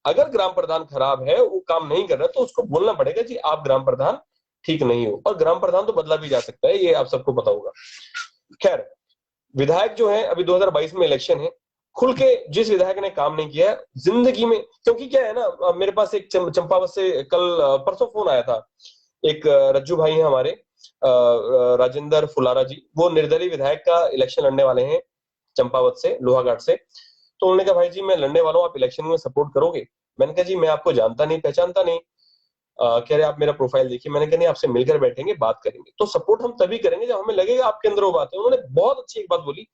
अगर ग्राम प्रधान खराब है, वो काम नहीं कर रहा, तो उसको बोलना पड़ेगा जी आप ग्राम प्रधान ठीक नहीं हो। और ग्राम प्रधान तो बदला भी जा सकता है, ये आप सबको पता होगा। खैर, विधायक जो है अभी 2022 में इलेक्शन है, खुल के जिस विधायक ने काम नहीं किया है जिंदगी में, क्योंकि क्या है ना, मेरे पास एक चंपावत से कल परसों फोन आया था, एक रज्जू भाई हैं हमारे, राजेंद्र फुलारा जी, वो निर्दलीय विधायक का इलेक्शन लड़ने वाले हैं चंपावत से, लोहाघाट से। तो उन्होंने कहा भाई जी मैं लड़ने वाला हूँ, आप इलेक्शन में सपोर्ट करोगे। मैंने कहा जी मैं आपको जानता नहीं पहचानता नहीं। कह रहे आप मेरा प्रोफाइल देखिए। मैंने कहा नहीं, आपसे मिलकर बैठेंगे, बात करेंगे, तो सपोर्ट हम तभी करेंगे जब हमें लगेगा आपके अंदर वो बात है। उन्होंने बहुत अच्छी एक बात बोली,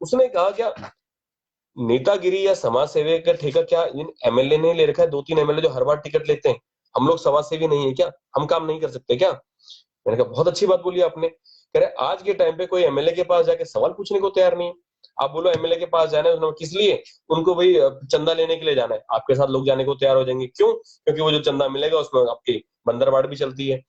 उसने कहा क्या, नेतागिरी या समाज सेवा का ठेका क्या इन एमएलए ने ले रखा है, 2-3 एमएलए जो हर बार टिकट लेते हैं, हम लोग समाज सेवी नहीं है क्या, हम काम नहीं कर सकते क्या। मैंने कहा बहुत अच्छी बात बोली आपने। कह रहे आज के टाइम पे कोई एमएलए के पास जाके सवाल पूछने को तैयार नहीं है। आप बोलो एमएलए के पास जाना है, किस लिए, उनको भाई चंदा लेने के लिए जाना है, आपके साथ लोग जाने को तैयार हो जाएंगे, क्यों, क्योंकि वो जो चंदा मिलेगा उसमें आपकी बंदरबांट भी चलती है।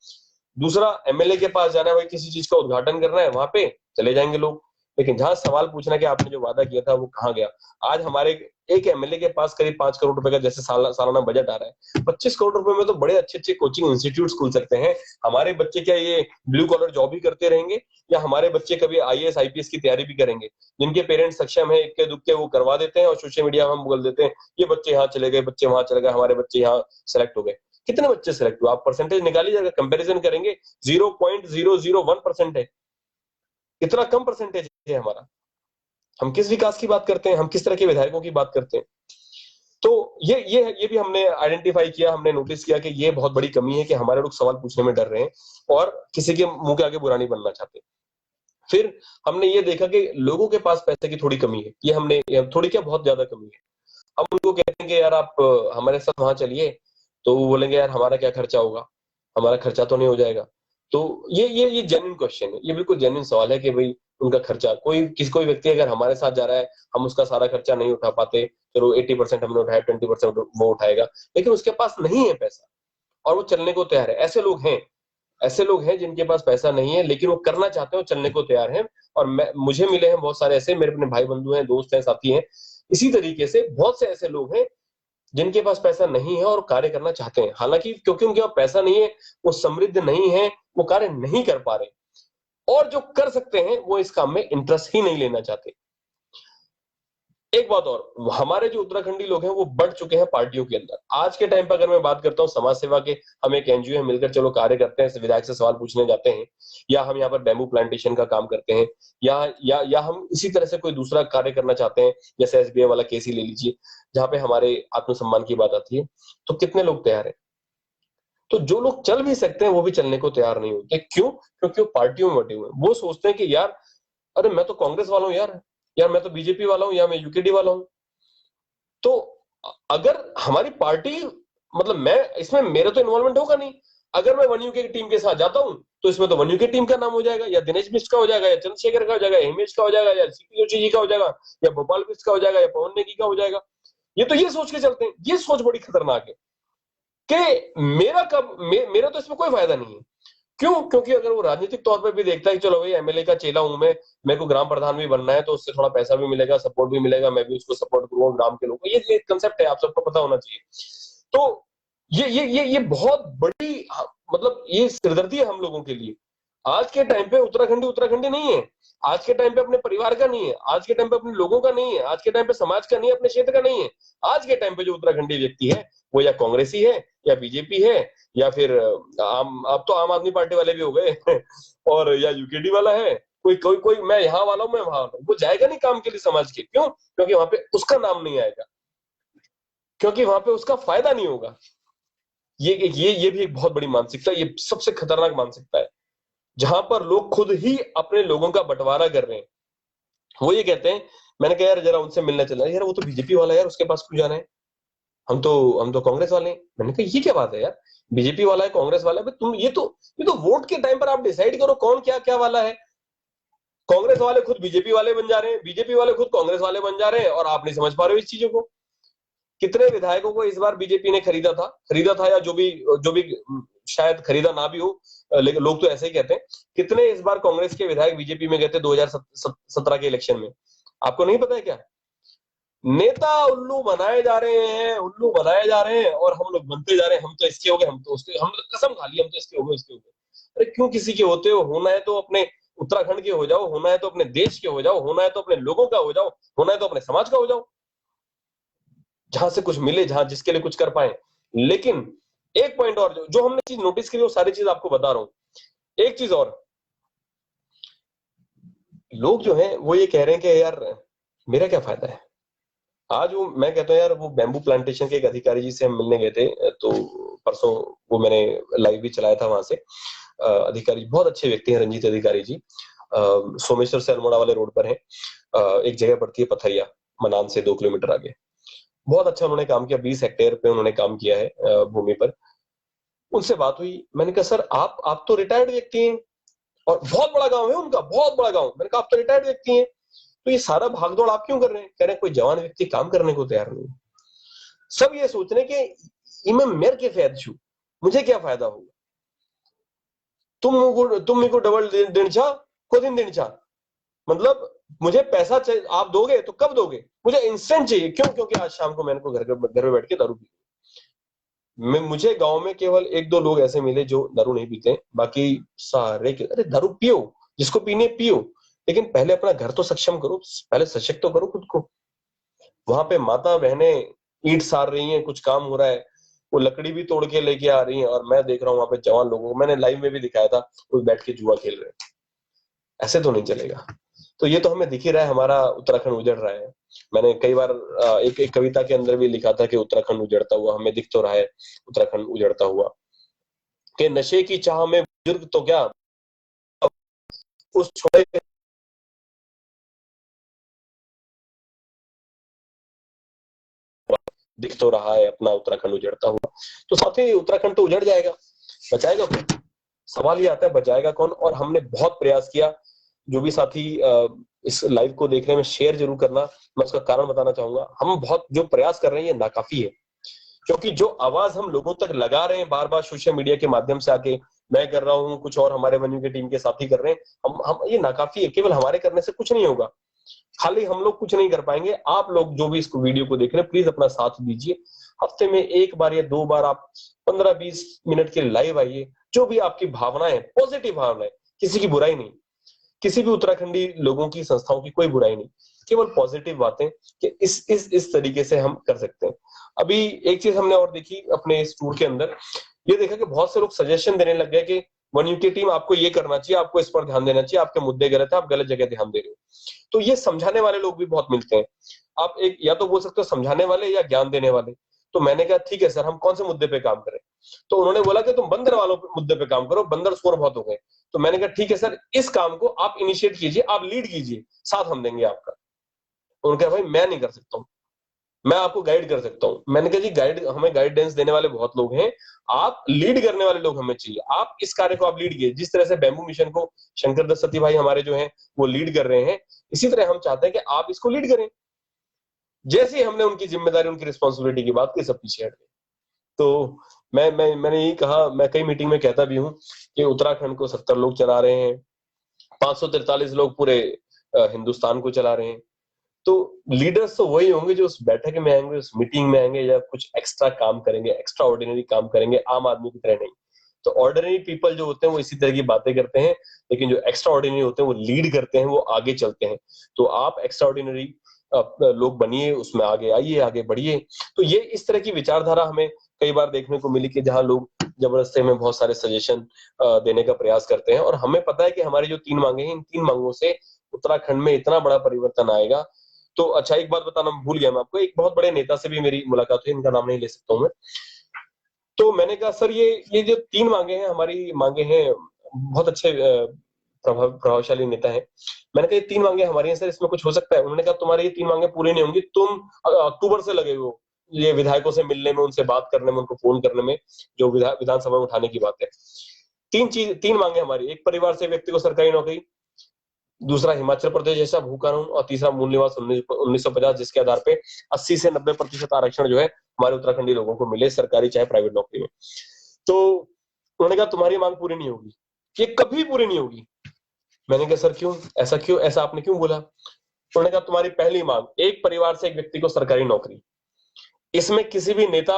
दूसरा, एमएलए के पास जाना है, भाई किसी चीज का उद्घाटन करना है, वहां पे चले जाएंगे लोग। लेकिन जहां सवाल पूछना कि आपने जो वादा किया था वो कहाँ गया। आज हमारे एक एमएलए के पास करीब 5 करोड़ रुपए का जैसे सालाना बजट आ रहा है, 25 करोड़ रुपए में तो बड़े अच्छे अच्छे कोचिंग इंस्टीट्यूट खुल सकते हैं। हमारे बच्चे क्या ये ब्लू कॉलर जॉब ही करते रहेंगे, या हमारे बच्चे कभी आईएएस आईपीएस की तैयारी भी करेंगे। जिनके पेरेंट्स सक्षम है, इक्के दुक्के वो करवा देते हैं और सोशल मीडिया में हम बोल देते हैं ये बच्चे यहाँ चले गए, बच्चे वहां चले गए, हमारे बच्चे यहाँ सेलेक्ट हो गए। कितने बच्चे सेलेक्ट हुए, आप परसेंटेज निकालिए, कंपेरिजन करेंगे 0.001% है। इतना कम परसेंटेज है हमारा। हम किस विकास की बात करते हैं, हम किस तरह के विधायकों की बात करते हैं। तो ये भी हमने आइडेंटिफाई किया, हमने नोटिस किया कि ये बहुत बड़ी कमी है कि हमारे लोग सवाल पूछने में डर रहे हैं और किसी के मुंह के आगे बुरा नहीं बनना चाहते। फिर हमने ये देखा कि लोगों के पास पैसे की थोड़ी कमी है, ये हमने थोड़ी क्या बहुत ज्यादा कमी है। हम उनको कहते हैं कि यार आप हमारे साथ वहां चलिए, तो वो बोलेंगे यार हमारा क्या खर्चा होगा, हमारा खर्चा तो नहीं हो जाएगा। तो ये जेन्युइन क्वेश्चन है, ये बिल्कुल जेन्युइन सवाल है कि भाई उनका खर्चा, कोई व्यक्ति अगर हमारे साथ जा रहा है, हम उसका सारा खर्चा नहीं उठा पाते, चलो 80% हमने उठाया, 20% वो उठाएगा, लेकिन उसके पास नहीं है पैसा और वो चलने को तैयार है, ऐसे लोग हैं। ऐसे लोग हैं जिनके पास पैसा नहीं है लेकिन वो करना चाहते हैं, चलने को तैयार हैं। और मुझे मिले हैं बहुत सारे ऐसे, मेरे अपने भाई बंधु हैं, दोस्त हैं, साथी हैं। इसी तरीके से बहुत से ऐसे लोग हैं जिनके पास पैसा नहीं है और कार्य करना चाहते हैं, हालांकि क्योंकि उनके पास पैसा नहीं है, वो समृद्ध नहीं है, वो कार्य नहीं कर पा रहे, और जो कर सकते हैं वो इस काम में इंटरेस्ट ही नहीं लेना चाहते। एक बात और, हमारे जो उत्तराखंडी लोग हैं वो बढ़ चुके हैं पार्टियों के अंदर। आज के टाइम पर अगर मैं बात करता हूँ समाज सेवा के, हम एक एनजीओ है, मिलकर चलो कार्य करते हैं, विधायक से सवाल पूछने जाते हैं, या हम यहाँ पर बैम्बू प्लांटेशन का काम करते हैं, या हम इसी तरह से कोई दूसरा कार्य करना चाहते हैं, जैसे एसबीआई वाला केस ही ले लीजिए, जहां पे हमारे आत्मसम्मान की बात आती है, तो कितने लोग तैयार है? तो जो लोग चल भी सकते हैं वो भी चलने को तैयार नहीं होते। क्यों? क्योंकि वो पार्टियों में बटे हुए हैं। वो सोचते हैं कि यार, अरे मैं तो कांग्रेस वाला हूँ यार, मैं तो बीजेपी वाला हूँ, या मैं यूकेडी वाला हूँ। तो अगर हमारी पार्टी, मतलब मैं इसमें, मेरा तो इन्वॉल्वमेंट होगा नहीं। अगर मैं वन यूके की टीम के साथ जाता हूं तो इसमें तो वन यूके टीम का नाम हो जाएगा, या दिनेश मिश्र का हो जाएगा, या चंद्रशेखर का हो जाएगा, हिमेश का हो जाएगा, या सीपी जोशी जी का हो जाएगा, या भोपाल मिश्र का हो जाएगा, या पवन नेगी का हो जाएगा। ये तो ये सोच के चलते हैं। ये सोच बड़ी खतरनाक है कि मेरा तो इसमें कोई फायदा नहीं है। क्यों? क्योंकि अगर वो राजनीतिक तौर पे भी देखता है कि चलो भाई एमएलए का चेला हूं मैं, मेरे को ग्राम प्रधान भी बनना है, तो उससे थोड़ा पैसा भी मिलेगा, सपोर्ट भी मिलेगा, मैं भी उसको सपोर्ट करूंगा ग्राम के लोगों को। ये कंसेप्ट है, आप सबको पता होना चाहिए। तो ये बहुत बड़ी, मतलब ये सिरदर्दी है हम लोगों के लिए। आज के टाइम पे उत्तराखंडी उत्तराखंडी नहीं है। आज के टाइम पे अपने परिवार का नहीं है, आज के टाइम पे अपने लोगों का नहीं है, आज के टाइम पे समाज का नहीं है, अपने क्षेत्र का नहीं है। आज के टाइम पे जो उत्तराखंडी व्यक्ति है वो या कांग्रेसी है, या बीजेपी है, या फिर अब तो आम आदमी पार्टी वाले भी हो गए और या यूकेडी वाला है। कोई कोई कोई मैं यहाँ वाला हूँ, मैं वहां वाला हूँ। वो जाएगा नहीं काम के लिए समाज के। क्यों? क्योंकि वहां पे उसका नाम नहीं आएगा, क्योंकि वहां पे उसका फायदा नहीं होगा। ये भी एक बहुत बड़ी मानसिकता, ये सबसे खतरनाक मानसिकता है, जहां पर लोग खुद ही अपने लोगों का बंटवारा कर रहे हैं। वो ये कहते हैं, मैंने कहा यार जरा उनसे मिलना चलना, यार वो तो बीजेपी वाला है यार, उसके पास क्यों जाना है? हम तो कांग्रेस वाले हैं। मैंने कहा ये क्या बात है यार, बीजेपी वाला है, कांग्रेस वाला है, तुम ये तो वोट के टाइम पर आप डिसाइड करो कौन क्या क्या वाला है। कांग्रेस वाले खुद बीजेपी वाले बन जा रहे हैं, बीजेपी वाले खुद कांग्रेस वाले बन जा रहे हैं, और आप नहीं समझ पा रहे हो इस चीजों को। कितने विधायकों को इस बार बीजेपी ने खरीदा था, या जो भी शायद खरीदा ना भी हो, लेकिन लोग तो ऐसे ही कहते हैं। कितने इस बार कांग्रेस के विधायक बीजेपी में गए थे 2017 के इलेक्शन में? आपको नहीं पता है क्या? नेता उल्लू बनाए जा रहे हैं, उल्लू बनाए जा रहे हैं, और हम लोग बनते जा रहे हैं। हम तो इसके हो गए, हम तो उसके, हम कसम खा ली, हम तो इसके हो गए, उसके हो गए। अरे क्यों किसी के होते हो? होना है तो अपने उत्तराखंड के हो जाओ, होना है तो अपने देश के हो जाओ, होना है तो अपने लोगों का हो जाओ, होना है तो अपने समाज का हो जाओ, जहां से कुछ मिले, जहां जिसके लिए कुछ कर पाए। लेकिन एक पॉइंट और, जो हमने चीज नोटिस करी, वो सारी चीज आपको बता रहा हूं। एक चीज और, लोग जो हैं वो ये कह रहे हैं कि यार मेरा क्या फायदा है। आज वो, मैं कहता हूँ यार, वो बैम्बू प्लांटेशन के एक अधिकारी जी से हम मिलने गए थे, तो परसों वो मैंने लाइव भी चलाया था वहां से। अधिकारी बहुत अच्छे व्यक्ति हैं, रंजीत अधिकारी जी, सोमेश्वर से अल्मोड़ा वाले रोड पर है। एक जगह पड़ती है पथरिया, मनान से 2 किलोमीटर आगे। बहुत अच्छा उन्होंने काम किया, 20 हेक्टेयर पे उन्होंने काम किया है भूमि पर। उनसे बात हुई, मैंने कहा सर आप तो रिटायर्ड व्यक्ति हैं, और बहुत बड़ा गांव है उनका, बहुत बड़ा गांव। मैंने कहा आप तो रिटायर्ड व्यक्ति हैं, तो ये सारा भागदौड़ आप क्यों कर रहे हैं? कह रहे हैं कोई जवान व्यक्ति काम करने को तैयार नहीं। सब ये सोच रहे हैं कि मैं मेरे के फैद छू, मुझे क्या फायदा होगा। तुम मेरे को डबल दिन को दिन दिन चा, मतलब मुझे पैसा चाहिए, आप दोगे तो कब दोगे? मुझे इंस्टेंट चाहिए। क्यों? क्योंकि आज शाम को मैंने को घर में बैठ के दारू पी। मुझे गांव में केवल 1-2 लोग ऐसे मिले जो दारू नहीं पीते, बाकी सारे अरे दारू पियो, जिसको पीने पियो, लेकिन पहले अपना घर तो सक्षम करो, पहले सशक्त तो करो खुद को। वहां पे माता बहनें ईंट सार रही हैं, कुछ काम हो रहा है, वो लकड़ी भी तोड़ के लेके आ रही हैं, और मैं देख रहा हूँ वहां पे जवान लोगों को, मैंने लाइव में भी दिखाया था, वो बैठ के जुआ खेल रहे हैं। ऐसे तो नहीं चलेगा। तो ये तो हमें दिख ही रहा है, हमारा उत्तराखंड उजड़ रहा है। मैंने कई बार एक कविता के अंदर भी लिखा था कि उत्तराखंड उजड़ता हुआ हमें दिख तो रहा है, उत्तराखंड उजड़ता हुआ। कि नशे की चाह में बुजुर्ग तो क्या, उस छोटे दिख तो रहा है अपना उत्तराखंड उजड़ता हुआ। तो साथ ही उत्तराखंड तो उजड़ जाएगा, बचाएगा कौन? सवाल ये आता है बचाएगा कौन? और हमने बहुत प्रयास किया। जो भी साथी इस लाइव को देखने में शेयर जरूर करना, मैं उसका कारण बताना चाहूंगा। हम बहुत जो प्रयास कर रहे हैं ये नाकाफी है, क्योंकि जो आवाज हम लोगों तक लगा रहे हैं बार बार सोशल मीडिया के माध्यम से आके, मैं कर रहा हूँ, कुछ और हमारे वन्यू की टीम के साथी कर रहे हैं, हम ये नाकाफी है। केवल हमारे करने से कुछ नहीं होगा, खाली हम लोग कुछ नहीं कर पाएंगे। आप लोग जो भी इस वीडियो को देख रहे हैं, प्लीज अपना साथ दीजिए। हफ्ते में 1 बार या 2 बार आप 15-20 मिनट के लाइव आइए। जो भी आपकी भावनाएं, पॉजिटिव भावनाएं, किसी की बुराई नहीं, किसी भी उत्तराखंडी लोगों की, संस्थाओं की कोई बुराई नहीं, केवल पॉजिटिव बातें कि इस तरीके से हम कर सकते हैं। अभी एक चीज हमने और देखी अपने इस टूर के अंदर, ये देखा कि बहुत से लोग सजेशन देने लग गए कि वन यू की टीम आपको ये करना चाहिए, आपको इस पर ध्यान देना चाहिए, आपके मुद्दे गलत है, आप गलत जगह ध्यान दे रहे हो। तो ये समझाने वाले लोग भी बहुत मिलते हैं। आप एक या तो बोल सकते हो समझाने वाले या ज्ञान देने वाले। तो मैंने कहा ठीक है सर, हम कौन से मुद्दे पे काम करें? तो उन्होंने बोला कि तुम बंदर वालों मुद्दे पे काम करो, बंदर स्कोर बहुत हो गए। तो मैंने कहा ठीक है सर, इस काम को आप इनिशिएट कीजिए, आप लीड कीजिए, साथ हम देंगे आपका। उन्होंने कहा भाई मैं नहीं कर सकता हूँ, मैं आपको गाइड कर सकता हूँ। मैंने कहा जी गाइड, हमें गाइडेंस देने वाले बहुत लोग हैं, आप लीड करने वाले लोग हमें चाहिए। आप इस कार्य को आप लीड कीजिए, जिस तरह से बैम्बू मिशन को शंकर दत्त सती भाई हमारे जो हैं वो लीड कर रहे हैं, इसी तरह हम चाहते हैं कि आप इसको लीड करें। जैसे ही हमने उनकी जिम्मेदारी, उनकी रिस्पॉन्सिबिलिटी की बात की, सब पीछे हट गए। तो मैंने यही कहा, मैं कई मीटिंग में कहता भी हूँ कि उत्तराखंड को 70 लोग चला रहे हैं, 543 लोग पूरे हिंदुस्तान को चला रहे हैं। तो लीडर्स तो वही होंगे जो उस बैठक में आएंगे, उस मीटिंग में आएंगे, या कुछ एक्स्ट्रा काम करेंगे, एक्स्ट्रा ऑर्डिनरी काम करेंगे, आम आदमी की तरह नहीं। तो ऑर्डिनरी पीपल जो होते हैं वो इसी तरह की बातें करते हैं, लेकिन जो एक्स्ट्रा ऑर्डिनरी होते हैं वो लीड करते हैं, वो आगे चलते हैं। तो आप एक्स्ट्रा ऑर्डिनरी लोग बनिए, उसमें आगे आइए, आगे बढ़िए। तो ये इस तरह की विचारधारा हमें कई बार देखने को मिली कि जहां लोग जबरदस्ती में बहुत सारे सजेशन देने का प्रयास करते हैं। और हमें पता है कि हमारी जो 3 मांगे हैं, इन 3 मांगों से उत्तराखंड में इतना बड़ा परिवर्तन आएगा। तो अच्छा, एक बात बताना भूल गया मैं आपको, एक बहुत बड़े नेता से भी मेरी मुलाकात हुई, इनका नाम नहीं ले सकता हूं मैं। तो मैंने कहा सर, ये जो 3 मांगे हैं, हमारी मांगे हैं, बहुत अच्छे प्रभावशाली नेता है। मैंने कहा ये 3 मांगे हमारी हैं सर, इसमें कुछ हो सकता है? उन्होंने कहा तुम्हारी ये 3 मांगे पूरी नहीं होंगी, तुम अक्टूबर से लगे हो ये विधायकों से मिलने में, उनसे बात करने में, उनको फोन करने में, जो विधानसभा में उठाने की बात है। 3 मांगे हमारी, एक परिवार से व्यक्ति को सरकारी नौकरी, दूसरा हिमाचल प्रदेश जैसा भू कानून, और तीसरा मूल निवास 1950, जिसके आधार पे 80 से 90% आरक्षण जो है हमारे उत्तराखंडी लोगों को मिले, सरकारी चाहे प्राइवेट नौकरी में। तो उन्होंने कहा तुम्हारी मांग पूरी नहीं होगी, ये कभी पूरी नहीं होगी। मैंने कहा सर क्यों, ऐसा आपने क्यों बोला? उन्होंने कहा तुम्हारी पहली मांग, एक परिवार से एक व्यक्ति को सरकारी नौकरी, इसमें किसी भी नेता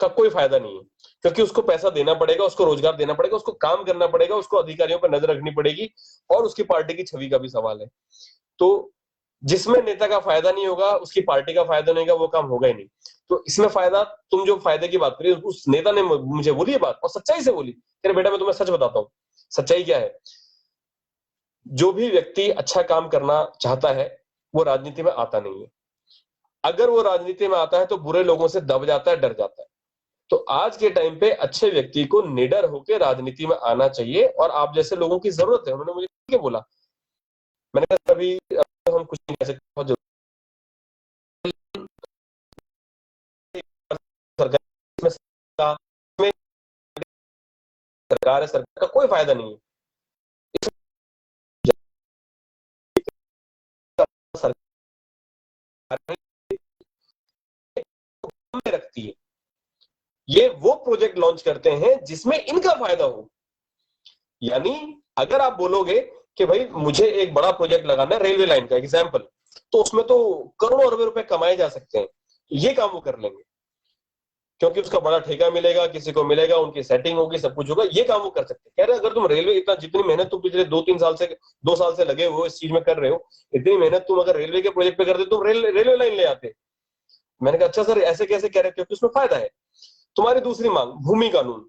का कोई फायदा नहीं है, क्योंकि उसको पैसा देना पड़ेगा, उसको रोजगार देना पड़ेगा, उसको काम करना पड़ेगा, उसको अधिकारियों पर नजर रखनी पड़ेगी, और उसकी पार्टी की छवि का भी सवाल है। तो जिसमें नेता का फायदा नहीं होगा, उसकी पार्टी का फायदा नहीं होगा, वो काम होगा ही नहीं। तो इसमें फायदा, तुम जो फायदे की बात करी, उस नेता ने मुझे बोली ये बात, और सच्चाई से बोली, अरे बेटा मैं तुम्हें सच बताता हूँ, सच्चाई क्या है। जो भी व्यक्ति अच्छा काम करना चाहता है, वो राजनीति में आता नहीं है। अगर वो राजनीति में आता है तो बुरे लोगों से दब जाता है, डर जाता है। तो आज के टाइम पे अच्छे व्यक्ति को निडर होकर राजनीति में आना चाहिए, और आप जैसे लोगों की जरूरत है। उन्होंने मुझे क्या बोला, मैंने कहा अभी हम कुछ नहीं कह सकते, बहुत जरूरी सरकार में, सरकार है, सरकार का कोई फायदा नहीं है। सरकार रखती है, ये वो प्रोजेक्ट लॉन्च करते हैं जिसमें इनका फायदा हो। यानी अगर आप बोलोगे कि भाई मुझे एक बड़ा प्रोजेक्ट लगाना है, रेलवे लाइन का एग्जाम्पल, तो उसमें तो करोड़ों अरबों रुपए कमाए जा सकते हैं, ये काम वो कर लेंगे, क्योंकि उसका बड़ा ठेका मिलेगा, किसी को मिलेगा, उनकी सेटिंग होगी, सब कुछ होगा, ये काम वो कर सकते हैं। कह रहे अगर तुम रेलवे, इतना जितनी मेहनत तुम पिछले 2-3 साल से, 2 साल से लगे हो इस चीज में कर रहे हो, इतनी मेहनत तुम अगर रेलवे के प्रोजेक्ट पे करते, तुम रेलवे लाइन ले आते। मैंने कहा अच्छा सर, ऐसे कैसे कह रहे हो, क्योंकि उसमें फायदा है। तुम्हारी दूसरी मांग, भूमि कानून,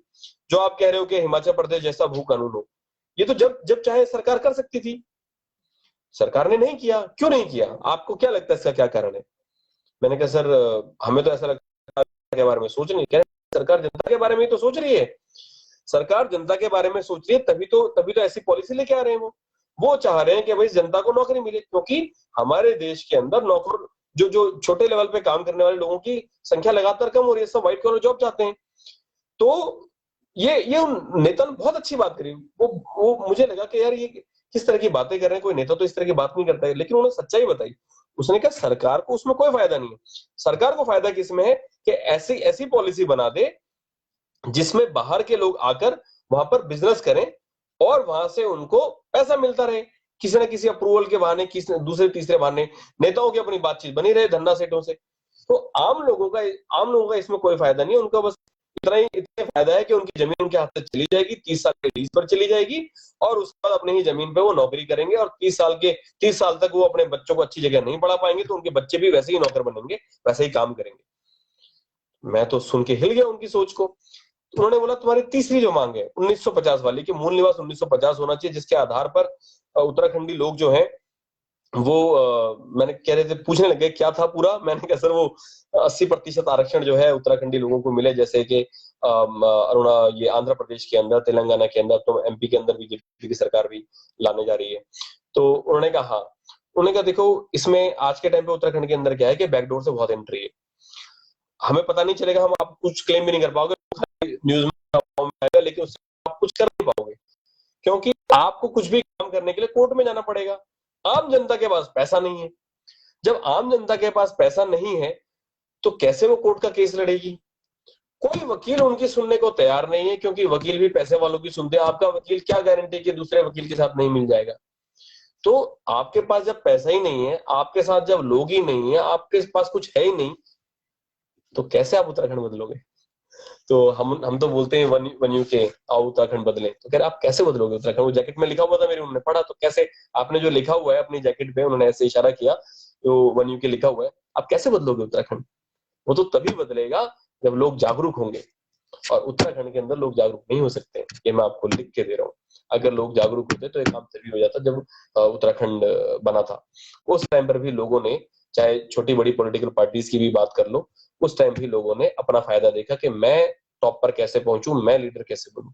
जो आप कह रहे हो कि हिमाचल प्रदेश जैसा भू कानून हो, ये तो जब जब चाहे सरकार कर सकती थी, सरकार ने नहीं किया। क्यों नहीं किया, आपको क्या लगता है इसका क्या कारण है? मैंने कहा सर, हमें तो ऐसा लगता है के बारे में सोच नहीं, कह रहे सरकार जनता के बारे में ही तो सोच रही है। सरकार जनता के बारे में सोच रही है, तभी तो ऐसी पॉलिसी लेके आ रहे हैं। वो चाह रहे हैं कि भाई जनता को नौकरी मिले, क्योंकि हमारे देश के अंदर नौकर, जो छोटे लेवल पे काम करने वाले लोगों की संख्या लगातार कम हो रही है, सब व्हाइट कॉलर जॉब चाहते हैं। तो ये उन नेता ने बहुत अच्छी बात करी। वो मुझे लगा कि यार ये किस तरह की बातें कर रहे हैं, कोई नेता तो इस तरह की बात नहीं करता है, लेकिन उन्होंने सच्चाई बताई। उसने कहा सरकार को उसमें कोई फायदा नहीं है। सरकार को फायदा किसमें है कि ऐसी ऐसी पॉलिसी बना दे जिसमें बाहर के लोग आकर वहां पर बिजनेस करें और वहां से उनको पैसा मिलता रहे, किसी न किसी अप्रूवल के बहाने, किसी दूसरे तीसरे बहाने नेताओं की अपनी बातचीत बनी रहे धन्ना सेठों से। तो आम लोगों का इसमें कोई फायदा नहीं है, उनका बस इतना फायदा है कि उनकी जमीन उनके हाथ से चली जाएगी, 30 साल के लीज पर चली जाएगी और उसके बाद अपनी ही जमीन पे वो नौकरी करेंगे और 30 साल तक वो अपने बच्चों को अच्छी जगह नहीं पढ़ा पाएंगे, तो उनके बच्चे भी वैसे ही नौकर बनेंगे, वैसे ही काम करेंगे। मैं तो सुन के हिल गया उनकी सोच को। तो उन्होंने बोला तुम्हारी तीसरी जो मांग है 1950 वाली कि मूल निवास 1950 होना चाहिए, जिसके आधार पर उत्तराखंडी लोग जो हैं वो मैंने कह रहे थे, पूछने लगे क्या था पूरा, मैंने कहा सर वो 80% आरक्षण जो है उत्तराखंडी लोगों को मिले, जैसे कि अरुणा ये आंध्र प्रदेश के अंदर, तेलंगाना के अंदर, तो एमपी के अंदर बीजेपी की सरकार भी लाने जा रही है। तो उन्होंने कहा हाँ, उन्होंने कहा देखो इसमें आज के टाइम पे उत्तराखंड के अंदर क्या है कि बैकडोर से बहुत एंट्री है, हमें पता नहीं चलेगा, हम आप कुछ क्लेम भी नहीं कर पाओगे, न्यूज में आएगा लेकिन उससे आप कुछ कर नहीं पाओगे, क्योंकि आपको कुछ भी काम करने के लिए कोर्ट में जाना पड़ेगा। आम जनता के पास पैसा नहीं है, जब आम जनता के पास पैसा नहीं है तो कैसे वो कोर्ट का केस लड़ेगी? कोई वकील उनकी सुनने को तैयार नहीं है, क्योंकि वकील भी पैसे वालों की सुनते हैं। आपका वकील क्या गारंटी कि दूसरे वकील के साथ नहीं मिल जाएगा? तो आपके पास जब पैसा ही नहीं है, आपके साथ जब लोग ही नहीं है, आपके पास कुछ है ही नहीं, तो कैसे आप उत्तराखंड बदलोगे? तो हम तो बोलते हैं वन यू के आओ उत्तराखंड बदले, तो कह रहे आप कैसे बदलोगे उत्तराखंड? वो जैकेट में लिखा हुआ था मेरे, उन्होंने पढ़ा, तो कैसे आपने जो लिखा हुआ है अपनी जैकेट पे, उन्होंने ऐसे इशारा किया, तो वन यू के लिखा हुआ है, आप कैसे बदलोगे उत्तराखंड? वो तो तभी बदलेगा जब लोग जागरूक होंगे, और उत्तराखंड के अंदर लोग जागरूक नहीं हो सकते, ये मैं आपको लिख के दे रहा हूँ। अगर लोग जागरूक होते तो ये काम तभी हो जाता जब उत्तराखंड बना था। उस टाइम पर भी लोगों ने, चाहे छोटी बड़ी पॉलिटिकल पार्टीज की भी बात कर लो, उस टाइम भी लोगों ने अपना फायदा देखा कि मैं टॉप पर कैसे पहुंचूं, मैं लीडर कैसे बनूं।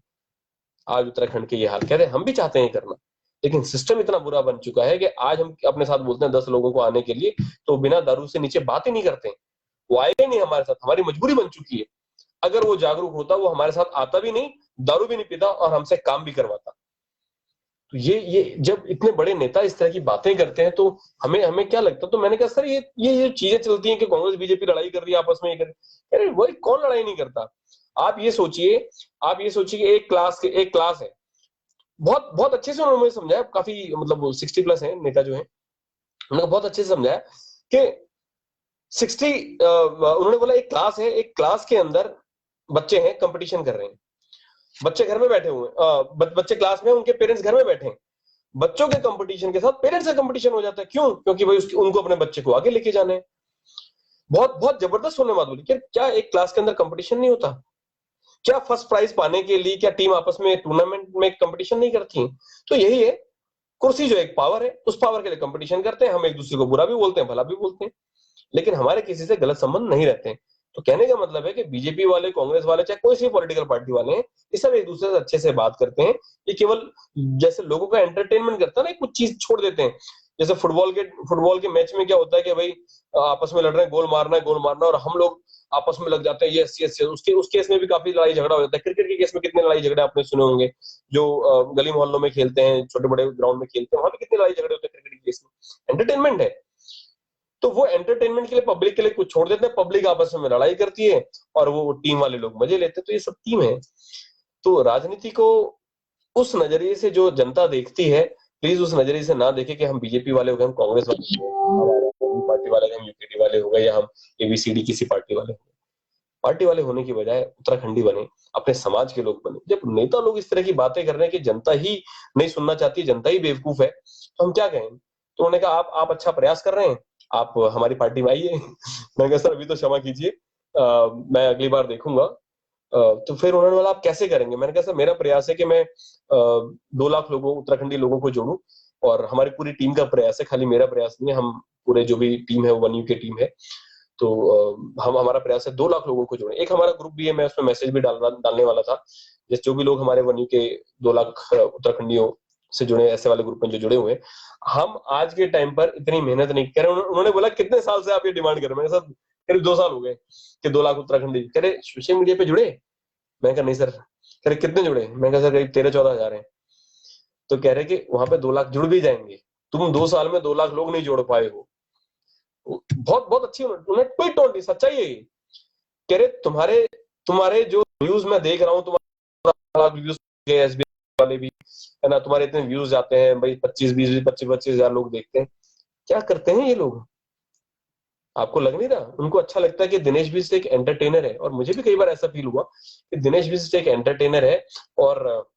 आज उत्तराखंड के ये हाल, कह रहे हम भी चाहते हैं करना, लेकिन सिस्टम इतना बुरा बन चुका है कि आज हम अपने साथ बोलते हैं 10 लोगों को आने के लिए, तो बिना दारू से नीचे बात ही नहीं करते हैं, वो आएगा ही नहीं हमारे साथ, हमारी मजबूरी बन चुकी है। अगर वो जागरूक होता वो हमारे साथ आता भी नहीं, दारू भी नहीं पीता और हमसे काम भी करवाता। तो ये जब इतने बड़े नेता इस तरह की बातें करते हैं तो हमें हमें क्या लगता है? तो मैंने कहा सर ये चीजें चलती हैं कि कांग्रेस बीजेपी लड़ाई कर रही है आपस में, ये कर रही है। अरे वही कौन लड़ाई नहीं करता? आप ये सोचिए कि एक क्लास है, बहुत बहुत अच्छे से उन्होंने समझाया, काफी मतलब 60+ है नेता जो है, उन्होंने बहुत अच्छे से समझाया कि 60 उन्होंने बोला एक क्लास है, एक क्लास के अंदर बच्चे हैं, कंपटीशन कर रहे हैं, बच्चे घर में बैठे हुए हैं, बच्चे क्लास में, उनके पेरेंट्स घर में बैठे हैं, बच्चों के कंपटीशन के साथ पेरेंट्स का कंपटीशन हो जाता है। क्यों? क्योंकि भाई उनको अपने बच्चे को आगे लेके जाना है। बहुत बहुत जबरदस्त उन्होंने बात बोली कि क्या एक क्लास के अंदर कंपटीशन नहीं होता? क्या फर्स्ट प्राइज पाने के लिए क्या टीम आपस में टूर्नामेंट में कंपटीशन नहीं करती है? तो यही है, कुर्सी जो एक पावर है, उस पावर के लिए कंपटीशन करते हैं, हम एक दूसरे को बुरा भी बोलते हैं, भला भी बोलते हैं, लेकिन हमारे किसी से गलत संबंध नहीं रहते हैं। तो कहने का मतलब है कि बीजेपी वाले, कांग्रेस वाले, चाहे कोई सी पॉलिटिकल पार्टी वाले हैं, ये सब एक दूसरे से अच्छे से बात करते हैं। ये केवल जैसे लोगों का एंटरटेनमेंट करता है ना, कुछ चीज छोड़ देते हैं। जैसे फुटबॉल के मैच में क्या होता है कि भाई आपस में लड़ रहे हैं, गोल मारना है, गोल मारना, और हम लोग आपस में लग जाते हैं, यस यस यस। उसके उस केस में भी काफी लड़ाई झगड़ा हो जाता है। क्रिकेट के केस में कितने लड़ाई झगड़े आपने सुने होंगे, जो गली मोहल्लों में खेलते हैं, छोटे बड़े ग्राउंड में खेलते हैं, वहां पे कितने लड़ाई झगड़े होते हैं क्रिकेट के केस में। एंटरटेनमेंट है, तो वो एंटरटेनमेंट के लिए पब्लिक के लिए कुछ छोड़ देते हैं, पब्लिक आपस में लड़ाई करती है और वो टीम वाले लोग मजे लेते हैं। तो ये सब टीम है। तो राजनीति को उस नजरिए से जो जनता देखती है, प्लीज उस नजरिए से ना देखे कि हम बीजेपी वाले हो गए, हम कांग्रेस वाले हो गए, हम पार्टी वाले हो गए, हम यूपीडी वाले हो गए, या हम एबीसीडी किसी पार्टी वाले हो गए। पार्टी वाले होने की बजाय उत्तराखंडी बने, अपने समाज के लोग बने। जब नेता लोग इस तरह की बातें कर रहे हैं कि जनता ही नहीं सुनना चाहती, जनता ही बेवकूफ है, तो हम क्या कहें? तो उन्होंने कहा आप अच्छा प्रयास कर रहे हैं, आप हमारी पार्टी में आइए। मैंने कहा सर अभी तो क्षमा कीजिए, मैं अगली बार देखूंगा। तो फिर उन्होंने बोला आप कैसे करेंगे? मैंने कहा सर मेरा प्रयास है कि मैं 2 लाख लोगों, उत्तराखंडी लोगों को जोड़ूं, और हमारी पूरी टीम का प्रयास है, खाली मेरा प्रयास नहीं है, हम पूरे जो भी टीम है वो वन यू की टीम है। तो हम हमारा प्रयास है 2 लाख लोगों को जोड़े। एक हमारा ग्रुप भी है, मैं उसमें मैसेज भी डालने वाला था, जैसे जो भी लोग हमारे वन यू के 2 लाख उत्तराखंडियों से जुड़े, ऐसे वाले ग्रुप में जो जुड़े हुए हैं, हम आज के टाइम पर इतनी मेहनत नहीं कर रहे। उन्होंने बोला कितने साल से आप ये डिमांड कर रहे हैं? मैंने सर करीब 2 साल हो गए कि 2 लाख उत्तराखंडी। कह रहे सोशल मीडिया पे जुड़े? मैं कहा नहीं सर। कह रहे कितने जुड़े? मैं कहा सर करीब 13-14 हजार है। तो कह रहे कि वहां पे 2 लाख जुड़ भी जाएंगे, तुम 2 साल में 2 लाख लोग नहीं जोड़ पाए हो। बहुत बहुत अच्छी उन्होंने ट्वीट टोन दी, सच्चाई है। कह रहे तुम्हारे तुम्हारे जो व्यूज मैं देख रहा हूँ, तुम्हारा व्यूज SBI वाले भी, है ना, तुम्हारे इतने व्यूज आते हैं भाई, 25-20 25-25 हजार लोग देखते हैं। क्या करते हैं ये लोग? आपको लग नहीं रहा? उनको अच्छा लगता है कि दिनेश बिष्ट एक एंटरटेनर है। और मुझे भी कई बार ऐसा फील हुआ कि दिनेश बिष्ट एक एंटरटेनर है, और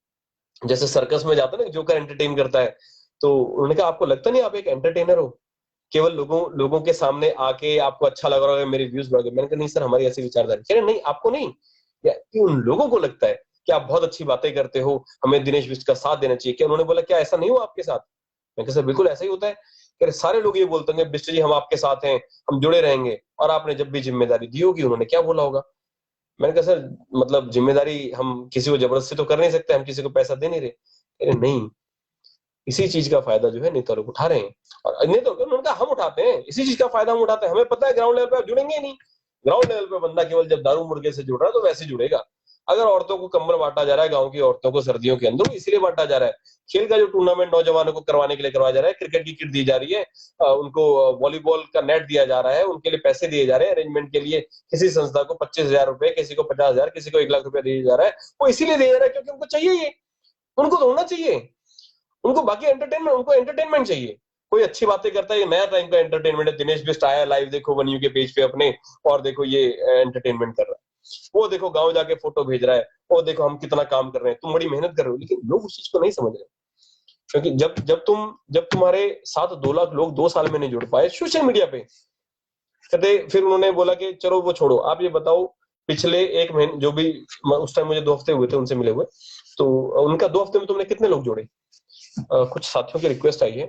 जैसे सर्कस में जाता है ना, जोकर एंटरटेन करता है, तो उन्होंने कहा आपको लगता नहीं आप एक एंटरटेनर हो, केवल लोगों लोगों के सामने आके आपको अच्छा लग रहा है मेरे व्यूज बढ़ गए। मैंने कहा नहीं सर, हमारी ऐसी विचारधारा। कह रहे नहीं, आपको नहीं, या कि उन लोगों को लगता है कि आप बहुत अच्छी बातें करते हो, हमें दिनेश बिष्ट का साथ देना चाहिए। क्या उन्होंने बोला क्या ऐसा नहीं हुआ आपके साथ? मैं कहा सर बिल्कुल ऐसा ही होता है। कह रहे सारे लोग ये बोलते हैं बिष्ट जी हम आपके साथ हैं, हम जुड़े रहेंगे, और आपने जब भी जिम्मेदारी दी होगी उन्होंने क्या बोला होगा? मैंने कहा सर मतलब जिम्मेदारी हम किसी को जबरदस्ती तो कर नहीं सकते, हम किसी को पैसा दे नहीं रहे। कह रहे नहीं, इसी चीज का फायदा जो है नेता लोग उठा रहे हैं। और नहीं तो उन्होंने कहा हम उठाते हैं, इसी चीज का फायदा हम उठाते हैं, हमें पता है ग्राउंड लेवल पे आप जुड़ेंगे ही नहीं। ग्राउंड लेवल पे बंदा केवल जब दारू मुर्गे से जुड़ रहा है तो वैसे जुड़ेगा। अगर औरतों को कंबल बांटा जा रहा है, गांव की औरतों को सर्दियों के अंदर, इसलिए बांटा जा रहा है। खेल का जो टूर्नामेंट नौजवानों को करवाने के लिए करवाया जा रहा है, क्रिकेट की किट दी जा रही है, उनको वॉलीबॉल का नेट दिया जा रहा है, उनके लिए पैसे दिए जा रहे हैं अरेंजमेंट के लिए। किसी संस्था को 25,000 रुपए, किसी को 50,000, किसी को 1 लाख रुपया दिया जा रहा है। वो इसीलिए दिया जा रहा है क्योंकि उनको चाहिए, ये उनको तो होना चाहिए। उनको बाकी एंटरटेनमेंट, उनको एंटरटेनमेंट चाहिए। कोई अच्छी बातें करता है, ये नया टाइम का एंटरटेनमेंट है। दिनेश बिष्ट आया लाइव, देखो वन यू के पेज पे अपने, और देखो ये एंटरटेनमेंट कर रहा है। वो देखो गांव जाके फोटो भेज रहा है, वो देखो हम कितना काम कर रहे हैं, तुम बड़ी मेहनत कर रहे हो। लेकिन लोग उस चीज को नहीं समझ रहे। क्योंकि जब तुम्हारे साथ 2 लाख लोग 2 साल में नहीं जुड़ पाए सोशल मीडिया पे, कहते फिर उन्होंने बोला कि चलो वो छोड़ो, आप ये बताओ पिछले 1 महीने जो भी, उस टाइम मुझे 2 हफ्ते हुए थे उनसे मिले हुए, तो उनका 2 हफ्ते में तुमने कितने लोग जोड़े? कुछ साथियों की रिक्वेस्ट आई है।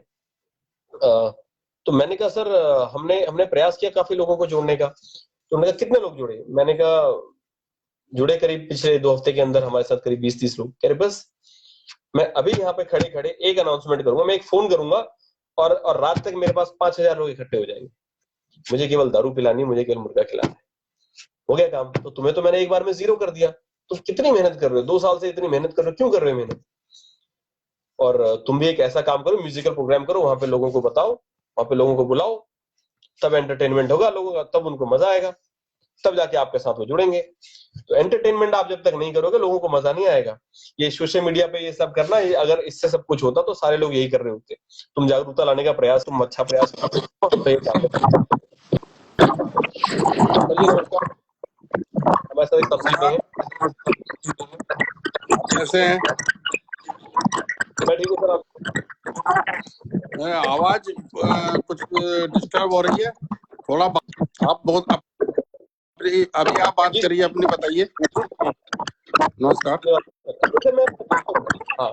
तो मैंने कहा सर हमने हमने प्रयास किया काफी लोगों को जोड़ने का। तो उन्होंने कहा कितने लोग जुड़े? मैंने कहा जुड़े करीब पिछले 2 हफ्ते के अंदर हमारे साथ करीब 20-30 लोग। कह रहे बस मैं अभी यहाँ पे खड़े खड़े एक अनाउंसमेंट करूंगा, मैं एक फोन करूंगा, और रात तक मेरे पास 5,000 लोग इकट्ठे हो जाएंगे। मुझे केवल दारू पिलानी, मुझे केवल मुर्गा खिलाना है, हो गया काम। तो तुम्हें तो मैंने एक बार में 0 कर दिया। तुम कितनी मेहनत कर रहे हो? 2 साल से इतनी मेहनत कर रहे हो, क्यों कर रहे हो मेहनत? और तुम भी एक ऐसा काम करो, म्यूजिकल प्रोग्राम करो, वहां पे लोगों को बताओ, वहां पे लोगों को बुलाओ, तब एंटरटेनमेंट होगा लोगों का, तब उनको मजा आएगा, तब जाके आपके साथ वो जुड़ेंगे। तो एंटरटेनमेंट आप जब तक नहीं करोगे लोगों को मजा नहीं आएगा। ये सोशल मीडिया पे ये सब करना, ये अगर इससे सब कुछ होता तो सारे लोग यही कर रहे होते। तुम जागरूकता लाने का प्रयास, तुम अच्छा प्रयास करते हो, तो ये काम है। चलिए नमस्कार, हमारे साथ एक तस्वीर में है। कैसे हैं? मैं ठीक हूँ सर, आप? आवाज कुछ डिस्टर्ब हो रही है थोड़ा। आप बहुत अभी आप बात करिए अपनी, बताइए। नमस्कार। जैसे मैं हाँ,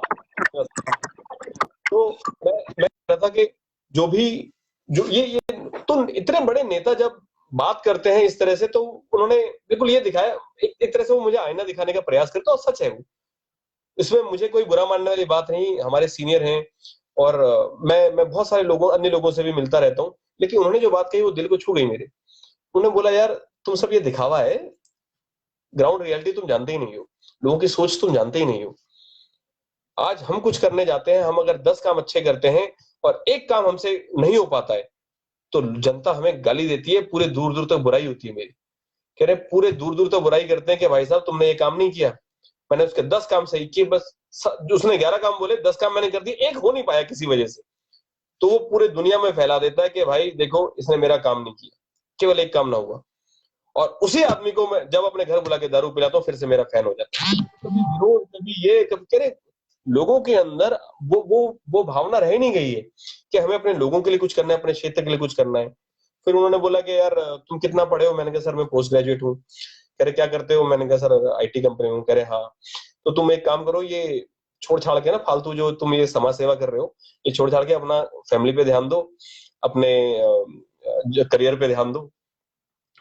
तो मैं कह रहा था कि जो भी जो ये तो इतने बड़े नेता जब बात करते हैं इस तरह से, तो उन्होंने बिल्कुल ये दिखाया, एक तरह से वो मुझे आईना दिखाने का प्रयास करते, और सच है वो। इसमें मुझे कोई बुरा मानने वाली बात नहीं, हमारे सीनियर हैं, और मैं बहुत सारे लोगों, अन्य लोगों से भी मिलता रहता हूँ। लेकिन उन्होंने जो बात कही वो दिल को छू गई मेरे। उन्होंने बोला यार तुम सब ये दिखावा है, ग्राउंड रियलिटी तुम जानते ही नहीं हो, लोगों की सोच तुम जानते ही नहीं हो। आज हम कुछ करने जाते हैं, हम अगर 10 काम अच्छे करते हैं और एक काम हमसे नहीं हो पाता है, तो जनता हमें गाली देती है, पूरे दूर दूर तक बुराई होती है मेरी। कह रहे पूरे दूर दूर तक बुराई करते हैं कि भाई साहब तुमने ये काम नहीं किया। मैंने उसके 10 काम सही किए, बस उसने 11 काम बोले, 10 काम मैंने कर दिए, एक हो नहीं पाया किसी वजह से। तो वो पूरे दुनिया में फैला देता है कि भाई देखो इसने मेरा काम नहीं किया, केवल एक काम ना हुआ। और उसी आदमी को मैं जब अपने घर बुला के दारू पिलाता हूँ, फिर से मेरा फैन हो जाता है। कभी विरोध, कभी ये, कभी कह रहे लोगों के अंदर वो भावना रह नहीं गई है कि हमें अपने लोगों के लिए कुछ करना है, अपने क्षेत्र के लिए कुछ करना है। फिर उन्होंने बोला कि यार तुम कितना पढ़े हो? मैंने कहा सर मैं पोस्ट ग्रेजुएट हूँ। कह रहे क्या करते हो? मैंने कहा सर आईटी कंपनी में हूँ। कह रहे हाँ, तो तुम एक काम करो, ये छोड़ छाड़ के ना फालतू जो तुम ये समाज सेवा कर रहे हो, ये छोड़ छाड़ के अपना फैमिली पे ध्यान दो, अपने करियर पे ध्यान दो।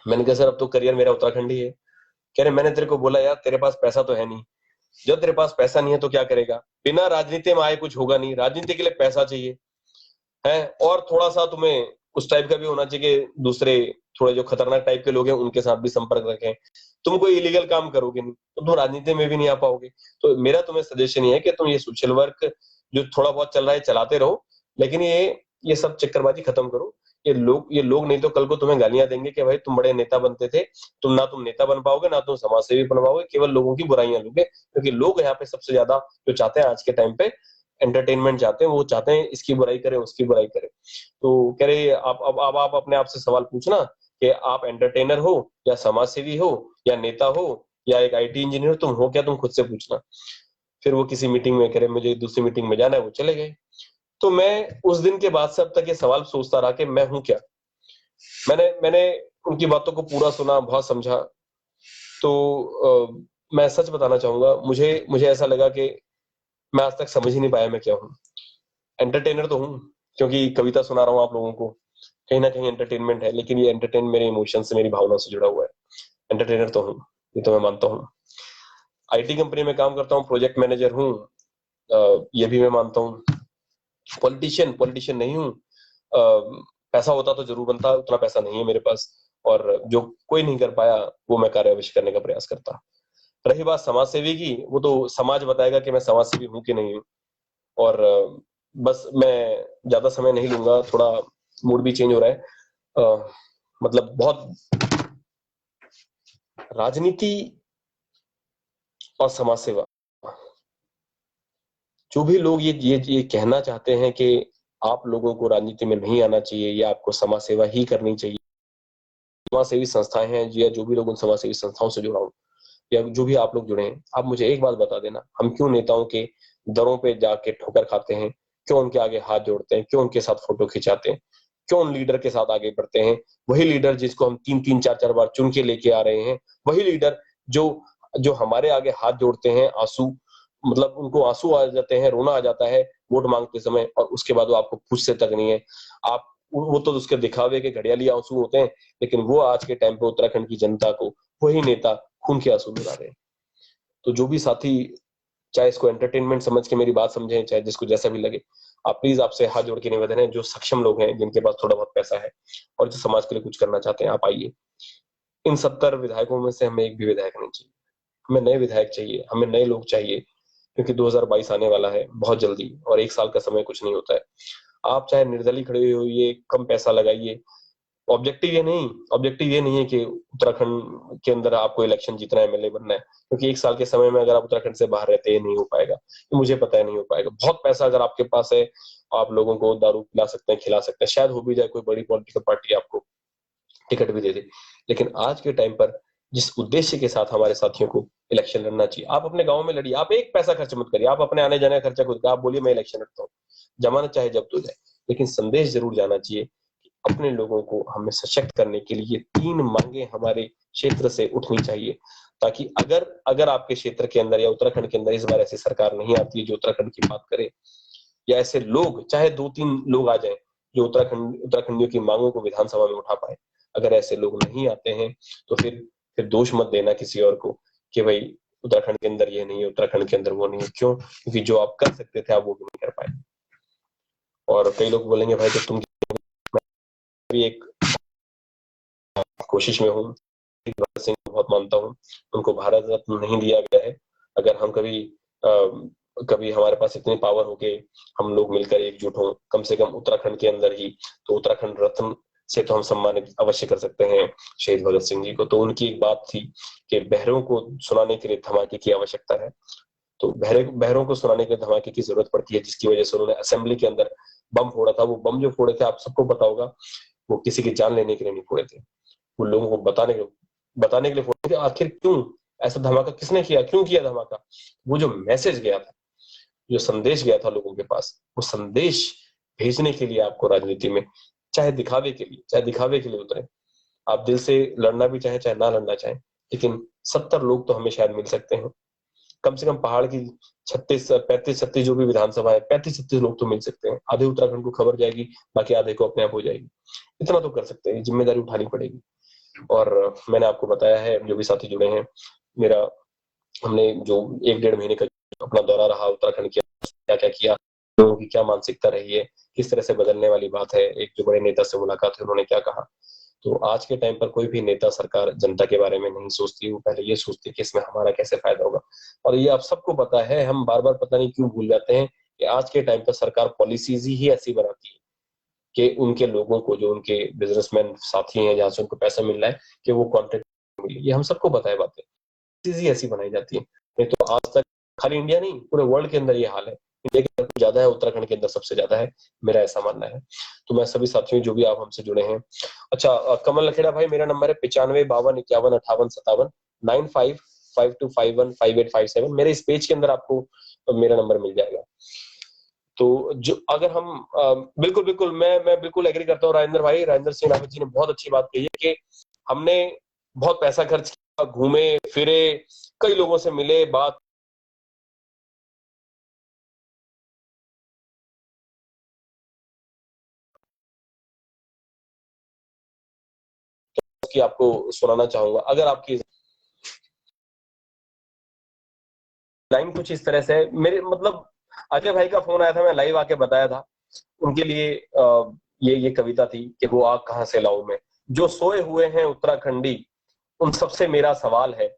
मैंने कहा सर अब तो करियर मेरा उत्तराखंड ही है। कह रहे मैंने तेरे को बोला यार तेरे पास पैसा तो है नहीं, जब तेरे पास पैसा नहीं है तो क्या करेगा? बिना राजनीति में आए कुछ होगा नहीं, राजनीति के लिए पैसा चाहिए है, और थोड़ा सा तुम्हें उस टाइप का भी होना चाहिए कि दूसरे थोड़े जो खतरनाक टाइप के लोग हैं उनके साथ भी संपर्क रखें। तुम कोई इलीगल काम करोगे नहीं तो तुम राजनीति में भी नहीं आ पाओगे। तो मेरा तुम्हें सजेशन ये है कि तुम ये सोशल वर्क जो थोड़ा बहुत चल रहा है चलाते रहो, लेकिन ये सब चक्करबाजी खत्म करो। ये लोग नहीं तो कल को तुम्हें गालियां देंगे कि भाई तुम बड़े नेता बनते थे, तुम नेता बन पाओगे, ना तुम समाज सेवी बन पाओगे, केवल लोगों की बुराइयां लोगे। क्योंकि लोग यहाँ पे सबसे ज्यादा जो चाहते हैं आज के टाइम पे एंटरटेनमेंट चाहते हैं, वो चाहते हैं इसकी बुराई करे, उसकी बुराई करे। तो कह रहे आप अब आप अपने आप से सवाल पूछना कि आप एंटरटेनर हो या समाज सेवी हो या नेता हो या एक आईटी इंजीनियर हो, तुम हो क्या, तुम खुद से पूछना। फिर वो किसी मीटिंग में कह रहे मुझे दूसरी मीटिंग में जाना है, वो चले गए। तो मैं उस दिन के बाद से अब तक ये सवाल सोचता रहा कि मैं हूं क्या। मैंने मैंने उनकी बातों को पूरा सुना, बहुत समझा। तो मैं सच बताना चाहूंगा, मुझे मुझे ऐसा लगा कि मैं आज तक समझ ही नहीं पाया मैं क्या हूँ। एंटरटेनर तो हूँ, क्योंकि कविता सुना रहा हूँ आप लोगों को, कहीं ना कहीं एंटरटेनमेंट है, लेकिन ये एंटरटेन मेरे इमोशन से, मेरी भावना से जुड़ा हुआ है। एंटरटेनर तो हूँ, ये तो मैं मानता हूँ। आईटी कंपनी में काम करता हूँ, प्रोजेक्ट मैनेजर हूँ, ये भी मैं मानता हूँ। पॉलिटिशियन पॉलिटिशियन नहीं हूँ। पैसा होता तो जरूर बनता, उतना पैसा नहीं है मेरे पास, और जो कोई नहीं कर पाया वो मैं कार्य अवश्य करने का प्रयास करता। रही बात समाज सेवी की, वो तो समाज बताएगा कि मैं समाज सेवी हूँ कि नहीं हूँ। और बस मैं ज्यादा समय नहीं लूंगा, थोड़ा मूड भी चेंज हो रहा है। मतलब बहुत राजनीति और समाज सेवा, जो भी लोग ये कहना चाहते हैं कि आप लोगों को राजनीति में नहीं आना चाहिए या आपको समाज सेवा ही करनी चाहिए, समाज सेवी संस्थाएं हैं या जो भी लोग उन समाज सेवी संस्थाओं से जुड़ा हूं, या जो भी आप लोग जुड़े हैं, आप मुझे एक बात बता देना, हम क्यों नेताओं के दरों पे जाके ठोकर खाते हैं, क्यों उनके आगे हाथ जोड़ते हैं, क्यों उनके साथ फोटो खिंचाते हैं, क्यों उन लीडर के साथ आगे बढ़ते हैं। वही लीडर जिसको हम 3-3 4-4 बार चुन के लेके आ रहे हैं, वही लीडर जो जो हमारे आगे हाथ जोड़ते हैं, आंसू, मतलब उनको आंसू आ जाते हैं, रोना आ जाता है वोट मांगते समय, और उसके बाद वो आपको पूछते तक नहीं है। आप वो तो उसके दिखावे के घड़ियाली आंसू होते हैं, लेकिन वो आज के टाइम पे उत्तराखंड की जनता को वही नेता खून के आंसू रुला रहे हैं। तो जो भी साथी, चाहे इसको एंटरटेनमेंट समझ के मेरी बात समझें, चाहे जिसको जैसा भी लगे, आप प्लीज, आपसे हाथ जोड़ के निवेदन है, जो सक्षम लोग हैं, जिनके पास थोड़ा बहुत पैसा है और जो समाज के लिए कुछ करना चाहते हैं, आप आइए। इन 70 विधायकों में से हमें एक भी विधायक नहीं चाहिए, हमें नए विधायक चाहिए, हमें नए लोग चाहिए। क्योंकि 2022 आने वाला है बहुत जल्दी, और एक साल का समय कुछ नहीं होता है। आप चाहे निर्दलीय खड़े होइए, कम पैसा लगाइए, ऑब्जेक्टिव ये नहीं है कि उत्तराखंड के अंदर आपको इलेक्शन जीतना है, एमएलए बनना है। क्योंकि एक साल के समय में अगर आप उत्तराखंड से बाहर रहते, ये नहीं हो पाएगा, ये मुझे पता है नहीं हो पाएगा। बहुत पैसा अगर आपके पास है, आप लोगों को दारू पिला सकते हैं, खिला सकते हैं, शायद हो भी जाए, कोई बड़ी पॉलिटिकल पार्टी आपको टिकट भी दे दे। लेकिन आज के टाइम पर जिस उद्देश्य के साथ हमारे साथियों को इलेक्शन लड़ना चाहिए, आप अपने गांव में लड़िए, आप एक पैसा खर्च मत करिए, आप अपने आने जाने का खर्चा खुद का, आप बोलिए मैं इलेक्शन लड़ता हूँ, जमानत चाहे जब्त हो जाए, लेकिन संदेश जरूर जाना चाहिए। अपने लोगों को हमें सशक्त करने के लिए 3 मांगे हमारे क्षेत्र से उठनी चाहिए, ताकि अगर अगर आपके क्षेत्र के अंदर या उत्तराखंड के अंदर इस बार ऐसी सरकार नहीं आती है जो उत्तराखंड की बात करे, या ऐसे लोग, चाहे 2-3 लोग आ जाए जो उत्तराखंडियों की मांगों को विधानसभा में उठा पाए, अगर ऐसे लोग नहीं आते हैं, तो फिर दोष मत देना किसी और को कि भाई उत्तराखंड के अंदर ये नहीं है, उत्तराखंड के अंदर वो नहीं है। क्यों? क्योंकि जो आप कर सकते थे आप वो भी नहीं कर पाए। और कई लोग बोलेंगे भाई तो तुम भी एक कोशिश में हूँ, भगत सिंह को बहुत मानता हूँ, उनको भारत रत्न नहीं दिया गया है। अगर हम कभी हमारे पास इतनी पावर हो के हम लोग मिलकर एकजुट हों, कम से कम उत्तराखंड के अंदर ही, तो उत्तराखंड रत्न से तो हम सम्मानित अवश्य कर सकते हैं शहीद भगत सिंह जी को। तो उनकी एक बात थी कि बहरों को सुनाने के लिए धमाके की आवश्यकता है, तो बहरों को सुनाने के लिए धमाके की जरूरत पड़ती है, जिसकी वजह से उन्होंने असेंबली के अंदर बम फोड़ा था। वो बम जो फोड़े थे, आप सबको पता होगा, वो किसी की जान लेने के लिए नहीं फोड़े थे, वो लोगों को बताने के लिए फोड़े थे। आखिर क्यों ऐसा धमाका किसने किया, क्यों किया धमाका? वो जो मैसेज गया था, जो संदेश गया था लोगों के पास, वो संदेश भेजने के लिए आपको राजनीति में, चाहे दिखावे के लिए उतरे, आप दिल से लड़ना भी चाहे चाहे ना लड़ना चाहे, लेकिन 70 लोग तो हमें शायद मिल सकते हैं। कम से कम पहाड़ की 36-35 जो भी विधानसभा है, 35-36 लोग तो मिल सकते हैं। आधे उत्तराखंड को खबर जाएगी, बाकी आधे को अपने आप हो जाएगी। इतना तो कर सकते हैं, जिम्मेदारी उठानी पड़ेगी। और मैंने आपको बताया है, जो भी साथी जुड़े हैं, मेरा हमने जो 1-1.5 महीने का अपना दौरा रहा उत्तराखंड किया, क्या क्या किया, लोगों की क्या मानसिकता रही है, किस तरह से बदलने वाली बात है, एक जो बड़े नेता से मुलाकात है, उन्होंने क्या कहा। तो आज के टाइम पर कोई भी नेता, सरकार जनता के बारे में नहीं सोचती, वो पहले ये सोचती है कि इसमें हमारा कैसे फायदा होगा। और ये आप सबको पता है, हम बार बार पता नहीं क्यों भूल जाते हैं कि आज के टाइम पर सरकार पॉलिसीज ही ऐसी बनाती है कि उनके लोगों को, जो उनके बिजनेसमैन साथी हैं जहां से उनको पैसा मिल रहा है, कि वो कॉन्ट्रैक्ट मिले। ये हम सबको पता है बातें, चीजें ऐसी बनाई जाती है। नहीं तो आज तक खाली इंडिया नहीं, पूरे वर्ल्ड के अंदर ये हाल है। इंडिया के अंदर ज्यादा है, उत्तराखंड के अंदर सबसे ज्यादा है, मेरा ऐसा मानना है। तो मैं सभी साथियों, जो भी आप हमसे जुड़े हैं, अच्छा कमल लखेड़ा भाई, मेरा नंबर है 95 52 51 58 57 95 52 51 58 57। मेरे इस पेज के अंदर आपको मेरा नंबर मिल जाएगा। तो जो अगर हम बिल्कुल बिल्कुल मैं बिल्कुल एग्री करता हूँ राजेंद्र भाई, राजेंद्र सिंह रावत जी ने बहुत अच्छी बात कही है कि हमने बहुत पैसा खर्च किया, घूमे फिरे, कई लोगों से मिले, बात की आपको सुनाना चाहूंगा। अगर आपकी लाइन कुछ इस तरह से है, मेरे मतलब अजय भाई का फोन आया था, मैं लाइव आके बताया था उनके लिए। ये कविता थी कि वो आग कहां से लाऊं मैं, जो सोए हुए हैं उत्तराखंडी, उन सबसे मेरा सवाल है,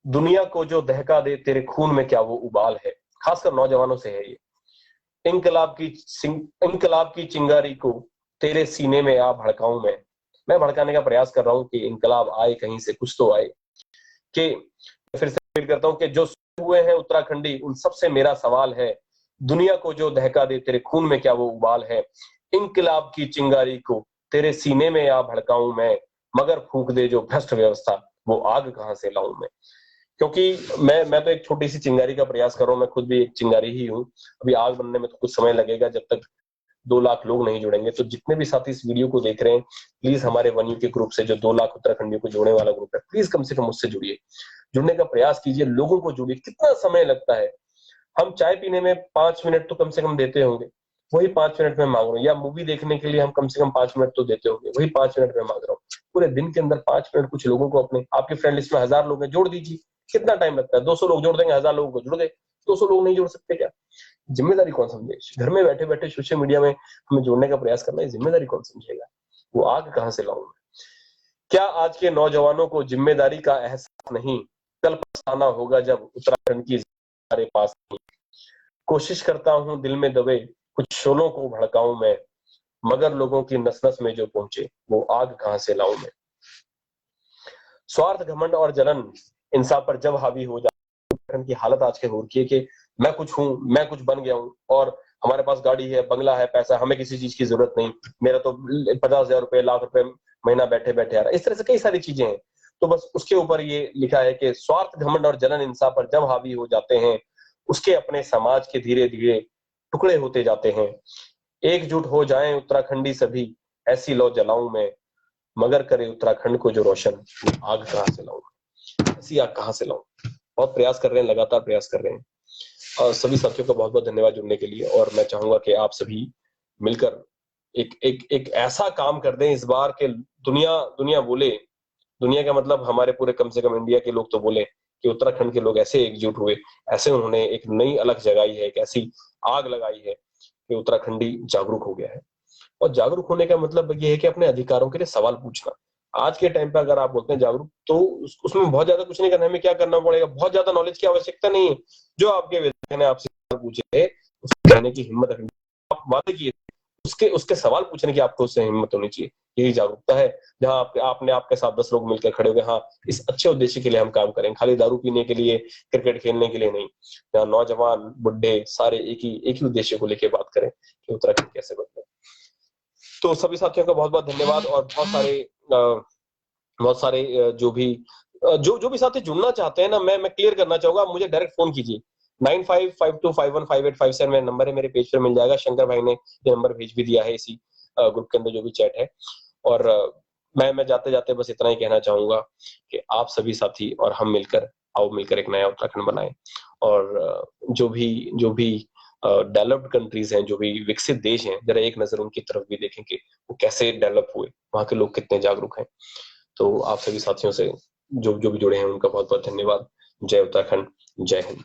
दुनिया को जो दहका दे तेरे खून में क्या वो उबाल है। खासकर नौजवानों से है ये। इंकलाब की चिंगारी को तेरे सीने में आ भड़काऊं मैं भड़काने का प्रयास कर रहा हूं कि इंकलाब आए कहीं से, कुछ तो आए। कि फिर से रिपीट करता हूं कि जो हुए हैं उत्तराखंडी, उन सबसे मेरा सवाल है, दुनिया को जो दहका दे तेरे खून में क्या वो उबाल है। इंकलाब की चिंगारी को तेरे सीने में आ भड़काऊं मैं, मगर फूंक दे जो भ्रष्ट व्यवस्था, वो आग कहां से लाऊं मैं। क्योंकि मैं तो एक छोटी सी चिंगारी का प्रयास कर रहा हूं, मैं खुद भी एक चिंगारी ही हूं। अभी आग बनने में तो कुछ समय लगेगा, जब तक 2 लाख लोग नहीं जुड़ेंगे। तो जितने भी साथी इस वीडियो को देख रहे हैं, प्लीज हमारे वन यू के ग्रुप से, जो 2 लाख उत्तराखंडियों को जोड़ने वाला ग्रुप है, प्लीज कम से कम मुझसे जुड़िए, जुड़ने का प्रयास कीजिए, लोगों को जुड़िए। कितना समय लगता है, हम चाय पीने में 5 मिनट तो कम से कम देते होंगे, वही 5 मिनट में मांग रहा हूँ। या मूवी देखने के लिए हम कम से कम 5 मिनट तो देते होंगे, वही 5 मिनट में मांग रहा हूँ। पूरे दिन के अंदर 5 मिनट कुछ लोगों को अपने, आपके फ्रेंड लिस्ट में 1000 लोग हैं, जोड़ दीजिए। कितना टाइम लगता है, 200 लोग जोड़ देंगे, 1000 लोगों को जुड़ गए। 200 लोग नहीं जोड़ सकते क्या? जिम्मेदारी कौन समझे? घर में बैठे बैठे सोशल मीडिया में हमें जोड़ने का प्रयास करना है, जिम्मेदारी कौन समझेगा? वो आग कहां से लाऊं? क्या आज के नौजवानों को जिम्मेदारी का एहसास नहीं? कल पछताना होगा जब उत्तराखंड की हमारे पास नहीं। कोशिश करता हूं दिल में दबे कुछ शोलों को भड़काऊं मैं, मगर लोगों की नस नस में जो पहुंचे वो आग कहां से लाऊं मैं। स्वार्थ, घमंड और जलन इंसान पर जब हावी हो जाए, की हालत आज के हो रखी है कि मैं कुछ हूं, मैं कुछ बन गया हूं, और हमारे पास गाड़ी है, बंगला है, पैसा, हमें किसी चीज की जरूरत नहीं, मेरा तो 50,000 रुपए, लाख रुपए महीना बैठे बैठे आ रहा है। इस तरह से कई सारी चीजें हैं। तो बस उसके ऊपर ये लिखा है कि स्वार्थ, घमंड और जलन इंसान पर जब हावी हो जाते हैं, उसके अपने समाज के धीरे धीरे टुकड़े होते जाते हैं। एकजुट हो जाएं उत्तराखंडी सभी, ऐसी लौ जलाऊं मैं, मगर करे उत्तराखंड को जो रोशन, आग कहां से लाऊं, ऐसी आग कहां से लाऊं। बहुत प्रयास कर रहे हैं, लगातार प्रयास कर रहे हैं। और सभी साथियों का बहुत बहुत धन्यवाद जुड़ने के लिए। और मैं चाहूंगा कि आप सभी मिलकर एक एक एक ऐसा काम कर दें इस बार के दुनिया दुनिया बोले, दुनिया का मतलब हमारे पूरे कम से कम इंडिया के लोग तो बोले कि उत्तराखंड के लोग ऐसे एकजुट हुए, ऐसे उन्होंने एक नई अलग जगाई है, एक ऐसी आग लगाई है कि उत्तराखंडी जागरूक हो गया है। और जागरूक होने का मतलब ये है कि अपने अधिकारों के लिए सवाल पूछना। आज के टाइम पे अगर आप बोलते हैं जागरूक, तो उसमें बहुत ज्यादा कुछ नहीं करना, हमें क्या करना पड़ेगा, बहुत ज्यादा नॉलेज की आवश्यकता नहीं है। जो आपके विधायक ने आपसे सवाल पूछे, उसके कहने की हिम्मत रखनी, आप वादे किए, उसके उसके सवाल पूछने की आपको उससे हिम्मत होनी चाहिए। यही जागरूकता है। जहां आपने आपके साथ 10 लोग मिलकर खड़े हो गए, हाँ इस अच्छे उद्देश्य के लिए हम काम करें, खाली दारू पीने के लिए, क्रिकेट खेलने के लिए नहीं। जहाँ नौजवान बुढ़े सारे एक ही उद्देश्य को लेकर बात करें कि उत्तराखंड कैसे बदले। तो सभी साथियों का बहुत बहुत धन्यवाद। और बहुत सारे जो जो भी साथी जुड़ना चाहते हैं ना, मैं क्लियर करना चाहूंगा, मुझे डायरेक्ट फोन कीजिए। 9552515857 मेरा नंबर है, मेरे पेज पर मिल जाएगा। शंकर भाई ने ये नंबर भेज भी दिया है इसी ग्रुप के अंदर, जो भी चैट है। और मैं जाते जाते बस इतना ही कहना चाहूंगा कि आप सभी साथी और हम मिलकर, आओ मिलकर एक नया उत्तराखंड बनाएं। और जो भी डेवलप्ड कंट्रीज हैं, जो भी विकसित देश हैं, जरा एक नजर उनकी तरफ भी देखें कि वो कैसे डेवलप हुए, वहां के लोग कितने जागरूक हैं। तो आप सभी साथियों से जो जो भी जुड़े हैं, उनका बहुत बहुत धन्यवाद। जय उत्तराखंड, जय हिंद।